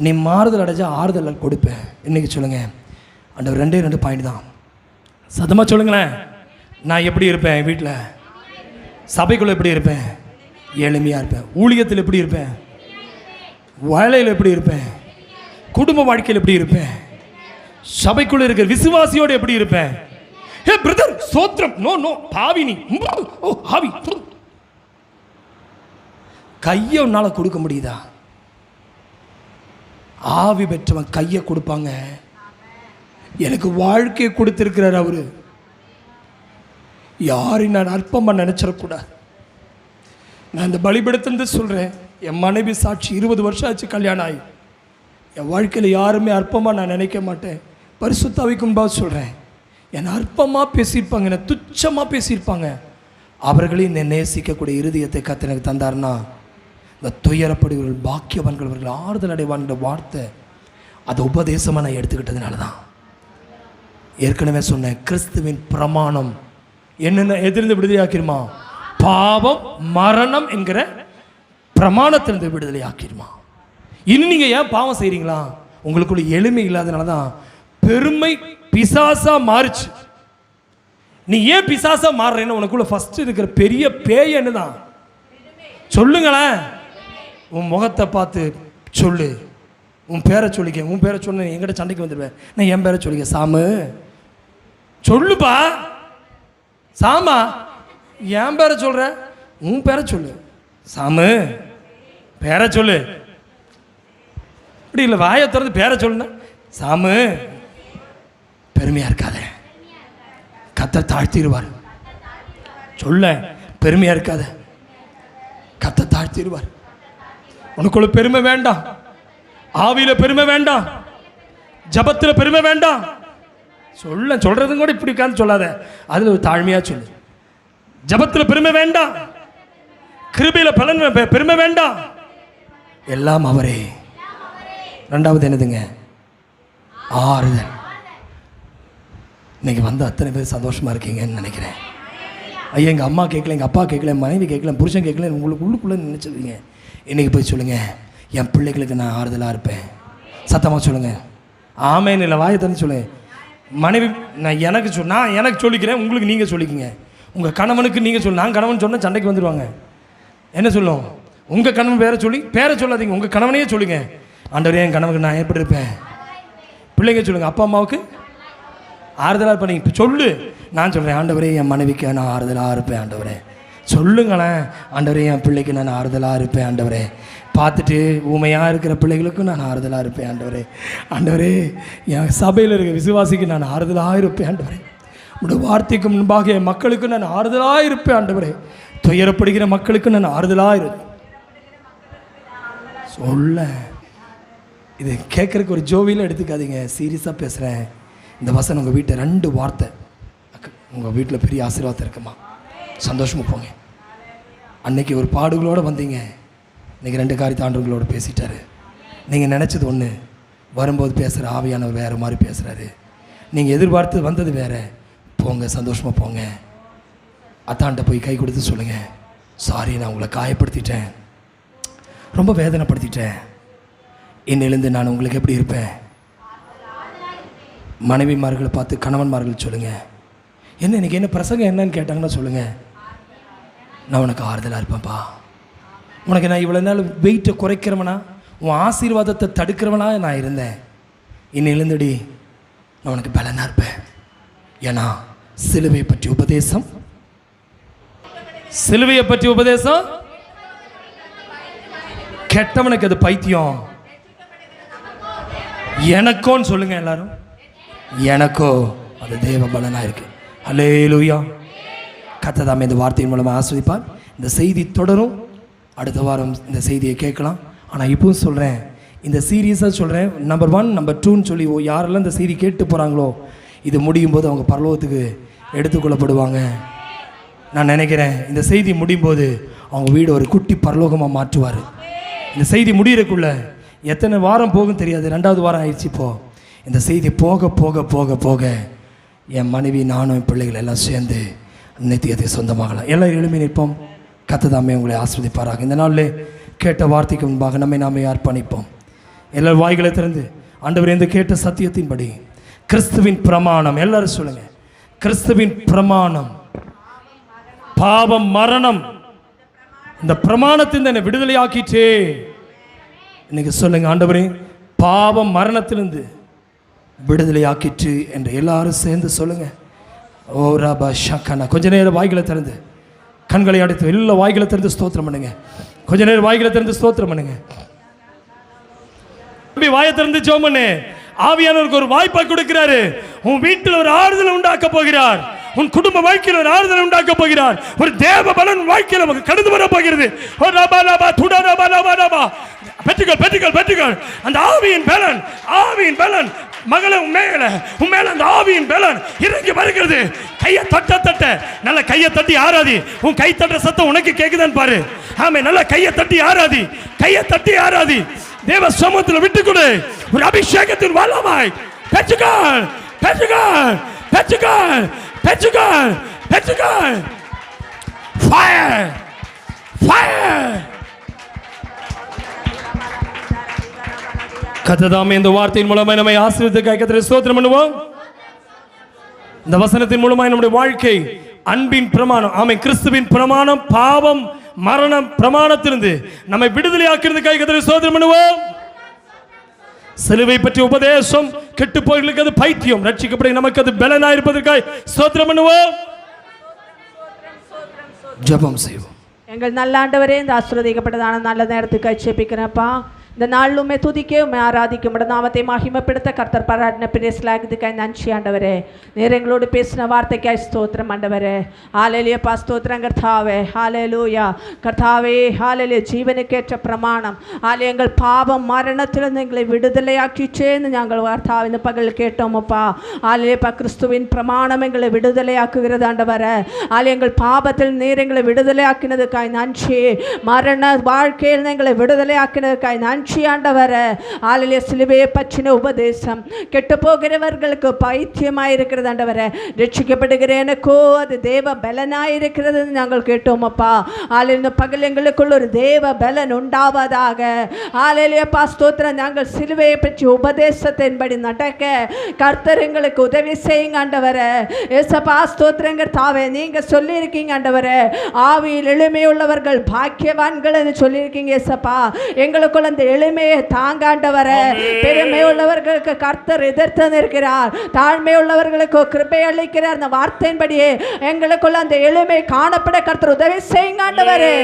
நீ மாறுதல் அடைஞ்சா ஆறுதல் கொடுப்பேன். இன்றைக்கி சொல்லுங்கள், ஆண்டவர் 2 பாயிண்ட் தான். சத்தமாக சொல்லுங்களேன். நான் எப்படி இருப்பேன்? வீட்டில் சபைக்குள்ளே எப்படி இருப்பேன்? எளிமையாக இருப்பேன். ஊழியத்தில் எப்படி இருப்பேன்? வேலையில் எப்படி இருப்பேன்? குடும்ப வாழ்க்கையில் எப்படி இருப்பேன்? சபைக்குள்ளே இருக்கிற விசுவாசியோடு எப்படி இருப்பேன்? ஹே பிரதர், சோத்திரம். நோ பாவினி, ஓ ஆவி. கையை உன்னால் கொடுக்க முடியுதா? ஆவி பெற்றவன் கையை கொடுப்பாங்க. எனக்கு வாழ்க்கையை கொடுத்திருக்கிறார் அவரு. யாரையும் நான் அற்பமாக நினைச்சிடக்கூடாது. நான் இந்த பலிபீடத்திலிருந்து சொல்கிறேன். என் மனைவி சாட்சி, 20 வருஷம் ஆச்சு கல்யாணம் ஆகி. என் வாழ்க்கையில் யாருமே அற்பமாக நான் நினைக்க மாட்டேன். பரிசுத்த ஆவிக்கும்பாக சொல்கிறேன். என்னை அற்பமாக பேசியிருப்பாங்க, என்னை துச்சமாக பேசியிருப்பாங்க. அவர்களையும் என்னை நேசிக்கக்கூடிய இருதயத்தை கர்த்தர் எனக்கு தந்தார்னா, இந்த துயரப்படுகிறவர்கள் பாக்கியவான்கள், அவர்கள் ஆறுதல் அடைவான்கிற வார்த்தை, அதை உபதேசமாக நான் எடுத்துக்கிட்டதுனால தான். ஏற்கனவே சொன்னேன், கிறிஸ்துவின் பிரமாணம் என்னென்ன எதிர்ந்து விடுதலை ஆக்கிருமா? பாவம், மரணம் என்கிற பிரமாணத்திலிருந்து விடுதலை ஆக்கிருமா? இன்னும் நீங்கள் ஏன் பாவம் செய்கிறீங்களா? உங்களுக்குள்ள எளிமை இல்லாதனால தான் பெருமை பிசாசா மாறுச்சு. நீ ஏன் பிசாசா மாறுறேன்னு உனக்குள்ள ஃபர்ஸ்ட் இருக்கிற பெரிய பேய் என்னதான்? சொல்லுங்களேன். உன் முகத்தை பார்த்து சொல்லு. உன் பேரை சொல்லிக்க. உன் பேரை சொன்ன என்கிட்ட சண்டைக்கு வந்துடுவேன். நான் என் பேரை சொல்லிக்க. சாமு சொல்லுப்பா. சாமா, என் பேரை சொல்ற? உன் பேரை சொல்லு. சாமு பேரை சொல்லு. இப்படி இல்லை, வாயை திறந்து பேரை சொல்லுன. சாமு, பெருமையாக இருக்காத, கர்த்தர் தாழ்த்திடுவார். சொல்ல, பெருமையாக இருக்காத, கர்த்தர் தாழ்த்திடுவார். உனக்குள்ள பெருமை வேண்டாம், ஆவியில் பெருமை வேண்டாம், ஜபத்தில் பெருமை வேண்டாம். சொல்றது கூட இப்படி உட்காந்து சொல்லாத, அதில் ஒரு தாழ்மையாக சொல்லு. ஜபத்தில் பெருமை வேண்டாம், கிருபையில் பலன் பெருமை வேண்டாம், எல்லாம் அவரே. 2வது என்னதுங்க? ஆறுதல். இன்னைக்கு வந்து அத்தனை பேர் சந்தோஷமாக இருக்கீங்கன்னு நினைக்கிறேன். ஐயா, எங்கள் அம்மா கேட்கல, எங்கள் அப்பா கேட்கல, மனைவி கேட்கல, புருஷன் கேட்கல, உங்களுக்கு உள்ளுக்குள்ளே நினச்சிருக்கீங்க. இன்றைக்கி போய் சொல்லுங்கள், என் பிள்ளைகளுக்கு நான் ஆறுதலாக இருப்பேன். சத்தமாக சொல்லுங்கள். ஆமேன்னு இல்லை, வாயை தந்து சொல்லுங்கள். மனைவி நான் எனக்கு சொல்லிக்கிறேன், உங்களுக்கு நீங்கள் சொல்லிக்கங்க. உங்கள் கணவனுக்கு நீங்கள் சொல்லு. நான் கணவன் சொன்னால் சண்டைக்கு வந்துடுவாங்க. என்ன சொல்லும்? உங்கள் கணவன் பேரை சொல்லாதீங்க, உங்கள் கணவனையே சொல்லுங்க. ஆண்டவரே என் கணவனுக்கு நான் எப்படி இருப்பேன்? பிள்ளைங்க சொல்லுங்கள், அப்பா அம்மாவுக்கு ஆறுதலாக இருப்பேன். நீங்கள் இப்போ சொல்லு. நான் சொல்கிறேன், ஆண்டவரே என் மனைவிக்கு நான் ஆறுதலாக இருப்பேன். ஆண்டவரே சொல்லுங்களேன். ஆண்டவரே என் பிள்ளைக்கு நான் ஆறுதலாக இருப்பேன். ஆண்டவரே பார்த்துட்டு ஊமையாக இருக்கிற பிள்ளைகளுக்கும் நான் ஆறுதலாக இருப்பேன். ஆண்டவரே ஆண்டவரே என் சபையில் இருக்கிற விசுவாசிக்கு நான் ஆறுதலாக இருப்பேன். ஆண்டவரே உடைய வார்த்தைக்கு முன்பாக என் மக்களுக்கு நான் ஆறுதலாக இருப்பேன். ஆண்டவரே துயரப்படுகிற மக்களுக்கு நான் ஆறுதலாக இருப்பேன். சொல்ல இது கேட்குறக்கு ஒரு ஜோவியில் எடுத்துக்காதீங்க, சீரியஸாக பேசுகிறேன். இந்த வசனம் உங்கள் வீட்டை 2 வார்த்தை உங்கள் வீட்டில் பெரிய ஆசீர்வாதம் இருக்குமா? சந்தோஷமாக போங்க. அன்னைக்கு ஒரு பாடுகளோடு வந்தீங்க, இன்றைக்கி 2 காரியத்தை ஆண்டவர்களோடு பேசிட்டாரு. நீங்கள் நினச்சது ஒன்று, வரும்போது பேசுகிற ஆவியானவர் வேறு மாதிரி பேசுகிறாரு. நீங்கள் எதிர்பார்த்து வந்தது வேறு. போங்க, சந்தோஷமாக போங்க. அத்தான்ட்ட போய் கை கொடுத்து சொல்லுங்கள், சாரி நான் உங்களை காயப்படுத்திட்டேன், ரொம்ப வேதனைப்படுத்திட்டேன். இன்னிலிருந்து நான் உங்களுக்கு எப்படி இருப்பேன்? மனைவிமார்களை பார்த்து கணவன்மார்கள் சொல்லுங்கள், என்ன இன்றைக்கி என்ன பிரசங்கம் என்னன்னு கேட்டாங்கன்னா சொல்லுங்கள், நான் உனக்கு ஆறுதலாக இருப்பேன்ப்பா. உனக்கு நான் இவ்வளோ நாள் வெயிட்டை குறைக்கிறவனா, உன் ஆசீர்வாதத்தை தடுக்கிறவனா நான் இருந்தேன். இன்னிலிருந்துடி நான் உனக்கு பலனாக இருப்பேன். ஏன்னா சிலுவையை பற்றி உபதேசம், சிலுவையை பற்றி உபதேசம் கெட்டவனுக்கு அது பைத்தியம். எனக்கோன்னு சொல்லுங்க எல்லாரும், எனக்கோ அது தேவ பலனாக இருக்கு. அல்லேலூயா. கர்த்தர் இந்த வார்த்தையின் மூலமாக ஆஸ்வதிப்பார். இந்த செய்தி தொடரும். அடுத்த வாரம் இந்த செய்தியை கேட்கலாம். ஆனால் இப்போவும் சொல்கிறேன், இந்த சீரியஸாக சொல்கிறேன், நம்பர் 1 நம்பர் 2ன்னு சொல்லி யாரெல்லாம் இந்த செய்தி கேட்டு போகிறாங்களோ, இது முடியும் போது அவங்க பரலோகத்துக்கு எடுத்துக்கொள்ளப்படுவாங்க. நான் நினைக்கிறேன் இந்த செய்தி முடியும் போது அவங்க வீடு ஒரு குட்டி பரலோகமாக மாற்றுவார். இந்த செய்தி முடிகிறக்குள்ள எத்தனை வாரம் போகும் தெரியாது, 2வது வாரம் ஆயிடுச்சு. இப்போது இந்த செய்தி போக போக போக போக என் மனைவி, நானும் என் பிள்ளைகள் எல்லாம் சேர்ந்து நித்தியத்தை சொந்தமாகலாம். எல்லாம் எழுப்பி நிற்போம். கர்த்தர் உங்களை ஆஸ்வதிப்பாராக. இந்த நாளில் கேட்ட வார்த்தைக்கு முன்பாக நம்மை நாமே அர்ப்பணிப்போம். எல்லாரும் வாய்களை திறந்து, ஆண்டவர் இந்த கேட்ட சத்தியத்தின்படி கிறிஸ்துவின் பிரமாணம், எல்லாரும் சொல்லுங்க, கிறிஸ்துவின் பிரமாணம், பாவம் மரணம், இந்த பிரமாணத்திலிருந்து என்னை விடுதலையாக்கிட்டே. இன்னைக்கு சொல்லுங்க, ஆண்டவரே பாவம் மரணத்திலிருந்து விடுதலையாக்கிட்டு என்று எல்லாரும் சேர்ந்து சொல்லுங்க. ஓ ரபா ஷக்கனா. கொஞ்ச நேரம் வாய்களை திறந்து, கண்களை அடைத்து எல்லா வாய்களை திறந்து ஸ்தோத்திரம் பண்ணுங்க. கொஞ்ச நேரம் வாய்களை திறந்து ஸ்தோத்திரம் பண்ணுங்க. வாயை திறந்து ஜெபம் பண்ணு. ஆவியானவருக்கு ஒரு வாய்ப்பை கொடுக்கிறாரு. உன் வீட்டில் ஒரு ஆறுதல் உண்டாக்க போகிறார். உன் குடும்ப வாழ்க்கையில் ஒரு ஆறுதல் உண்டாக்க போகிறார். ஒரு தேவ பலன் வாழ்க்கையில் நமக்கு கடந்து வர போகிறது. பெற்றுக்கள் பெற்றுக்கள் பெற்றுக்கள் அந்த ஆவியின் பலன், ஆவியின் பலன் மகளே, உன் மேல அந்த ஆவியின் பலன் இறங்கி வருகிறது. கையை தட்ட தட்ட, நல்ல கையை தட்டி ஆராதி. உன் கை தட்டுற சத்தம் உனக்கு கேக்குதான்னு பாரு. ஆமே, நல்ல கையை தட்டி ஆராதி, கையை தட்டி ஆராதி. தேவ சமூகத்தில் விட்டுக்கொடு. ஒரு அபிஷேகத்தின் வல்லமாய் பெற்றுக்கள் பெற்றுக்கள் பெற்றுக்கள் பெற்றுக்கள் பெற்றுக்கள். Fire fire. கர்த்தர் இந்த வார்த்தையின் மூலமாய் நம்மை ஆசீர்வதிக்க கர்த்தரை ஸ்தோத்திரம் பண்ணுவோம். இந்த வசனத்தின் மூலமாய் நம்முடைய வாழ்க்கை அன்பின் பிரமாணம், ஆமென், கிறிஸ்துவின் பிரமாணம், பாவம் மரணம் பிரமாணத்திலிருந்து நம்மை விடுதலையாக்குறதுக்காக கர்த்தரை ஸ்தோத்திரம் பண்ணுவோம். சிலுவை பற்றிய உபதேசம் கெட்டு போய்களுக்கு அது பைத்தியம், ரட்சிக்கப்பட நமக்கு அது பலனாய் இருப்பதற்காக ஸ்தோத்திரம் பண்ணுவோம். ஜெபம் செய்வோம். எங்கள் நல்ல ஆண்டவரே, இந்த ஆசீர்வதிக்கப்பட்டதான நல்ல நேரத்துக்கு ஜெபிக்கிறேன்ப்பா. இந்த நாளுமே துதிக்க உண்மை ஆராதிக்கும் நாமத்தை மகிமைப்படுத்த கர்த்தர் பாராட்டின பிரேசலாகிறதுக்காய் நன்றி ஆண்டவரே. நேர எங்களோடு பேசின வார்த்தைக்காய் ஸ்தோத்திரம் ஆண்டவரே. ஹல்லேலூயா ஸ்தோத்திரம் கர்த்தாவே. ஹல்லேலூயா கர்த்தாவே. ஹல்லேலூயா. ஜீவனுக்கேற்ற பிரமாணம், ஹல்லேலூயா, எங்கள் பாவம் மரணத்திலிருந்து எங்களை விடுதலையாக்கிச்சேன்னு நாங்கள் கர்த்தாவே இந்த பகல் கேட்டோமப்பா. ஹல்லேலூயா. கிறிஸ்துவின் பிரமாணம் எங்களை விடுதலையாக்குகிறது ஆண்டவரே. ஹல்லேலூயா. எங்கள் பாவத்தில் நீர் எங்களை விடுதலையாக்கினதுக்காய் நன்றி. மரண வாழ்க்கையில் எங்களை விடுதலையாக்கினதுக்காய் நன்றி ஆண்டவரே. ஹல்லேலூயா. சிலுவையை பற்றின உபதேசம் கெட்டு போகிறவர்களுக்கு பைத்தியமாயிருக்கிறது ஆண்டவரே. ரட்சிக்கப்படுகிற எனக்கோ அது தேவ பலனாயிருக்கிறது நாங்கள் கேட்டோம் அப்பா. ஹல்லேலூயா. இந்த பகல் எங்களுக்குள்ள ஒரு தேவ பலன் உண்டாவதாக. ஹல்லேலூயா ஸ்தோத்திரம். நாங்கள் சிலுவையை பற்றி உபதேசத்தின்படி நடக்க கர்த்தர் எங்களுக்கு உதவி செய்யுங்க ஆண்டவரே. ஏசப்பா ஸ்தோத்திரங்க தாவே. நீங்க சொல்லியிருக்கீங்க ஆண்டவரே, ஆவியில் எளிமையுள்ளவர்கள் பாக்கியவான்கள் என்று சொல்லியிருக்கீங்க ஏசப்பா. எங்களுக்குள்ள அந்த எளிமையை தாங்காண்டவரே. பெருமை உள்ளவர்களுக்கு கர்த்தர் எதிர்த்து நிற்கிறார், தாழ்மை உள்ளவர்களுக்கு கிருபை அளிக்கிறார். அந்த வார்த்தையின்படியே எங்களுக்குள்ள அந்த எளிமை காணப்பட கர்த்தர் உதவி செய்யுங்க ஆண்டவரே.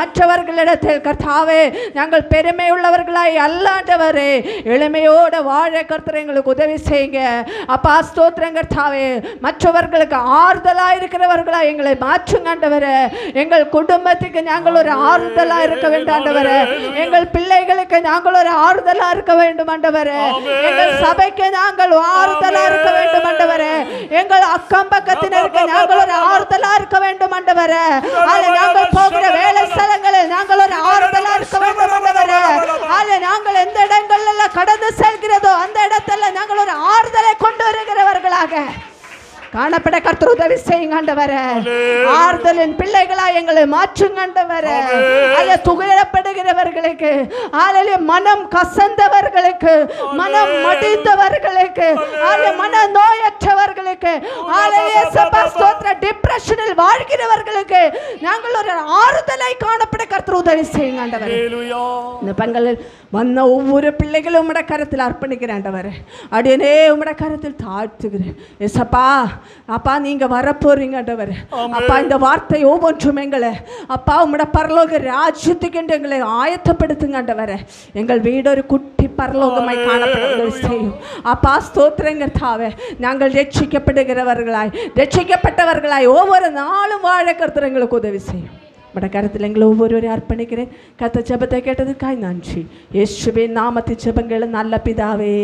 மற்றவர்களிடத்தில் கர்த்தாவே நாங்கள் பெருமை உள்ளவர்களாய் அல்லாண்டவரே, எளிமையோட வாழ கர்த்தர் எங்களுக்கு உதவி செய்யுங்க அப்பா. ஸ்தோத்திரம் கர்த்தாவே. மற்றவர்களுக்கு ஆறுதலா இருக்கிறவர்களா எங்களை மாற்றுங்க ஆண்டவரே. எங்கள் குடும்பத்துக்கு நாங்கள் ஒரு ஆறுதலா இருக்க வேண்டும் ஆண்டவரே. எங்கள் பிள்ளைகளுக்கு நாங்கள் ஒரு ஆறுதலா இருக்க வேண்டும் ஆண்டவரே. எங்கள் சபைக்கு நாங்கள் ஆறுதலா இருக்க வேண்டும் ஆண்டவரே. எங்கள் அக்கம் பக்கத்தினருக்கு நாங்கள் ஒரு ஆறுதலா இருக்க வேண்டும் ஆண்டவரே. நாங்கள் போகிற வேலை ஸ்தலங்களில் நாங்கள் ஒரு ஆறுதலா இருக்க வேண்டும் ஆண்டவரே. நாங்கள் எந்த இடங்கள்ல கடந்து செல்கிறதோ அந்த இடத்துல நாங்கள் ஒரு ஆறுதலை கொண்டு வருகிறவர்களாக காணப்பட கர்த்தர் உதவி செய்யுங்க ஆண்டவரே. ஆறுதலின் பிள்ளைகளா எங்களை மாற்றுங்க ஆண்டவரே. துயரப்படுகிறவர்களுக்கு, மனம் கசந்தவர்களுக்கு, மனம் மடிந்தவர்களுக்கு, மன நோயற்றவர்களுக்கு, டிப்ரெஷனில் வாழ்கிறவர்களுக்கு நாங்கள் ஒரு ஆறுதலை காணப்பட கர்த்தர் உதவி செய்யுங்க ஆண்டவரே. இந்த பெண்களில் வந்த ஒவ்வொரு பிள்ளைகளும் உம்முடைய கரத்தில் அர்ப்பணிக்கிறேன் ஆண்டவரே. அடியனே உம்முடைய கரத்தில் தாழ்த்துகிறேன் ஏசப்பா. அப்பா நீங்க வரப்போறீங்க ஆண்டவரே. அப்பா இந்த வார்த்தை ஒவ்வொன்றும் எங்களை அப்பா உம்முடைய பரலோக ராஜ்யத்துக்கு என்று எங்களை ஆயத்தப்படுத்துங்க ஆண்டவரே. எங்கள் வீடு ஒரு குட்டி பரலோகமாய் காணப்பட உதவி செய்யும் அப்பா. ஸ்தோத்திரங்கர்த்தாவே. நாங்கள் ரட்சிக்கப்படுகிறவர்களாய், ரட்சிக்கப்பட்டவர்களாய் ஒவ்வொரு நாளும் வாழ கர்த்தர் எங்களுக்கு உதவி செய்யும். உடைய கருத்தில் எங்களை ஒவ்வொருவரையும் அர்ப்பணிக்கிறேன். கர்த்தர் ஜெபத்தை கேட்டதுக்காய் நன்றி. இயேசுவின் நாமத்தில் ஜெபங்கள் நல்ல பிதாவே.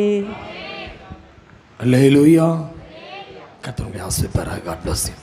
அல்லேலூயா. கர்த்தர் உங்களை ஆசீர்வதிப்பாராக. God bless you.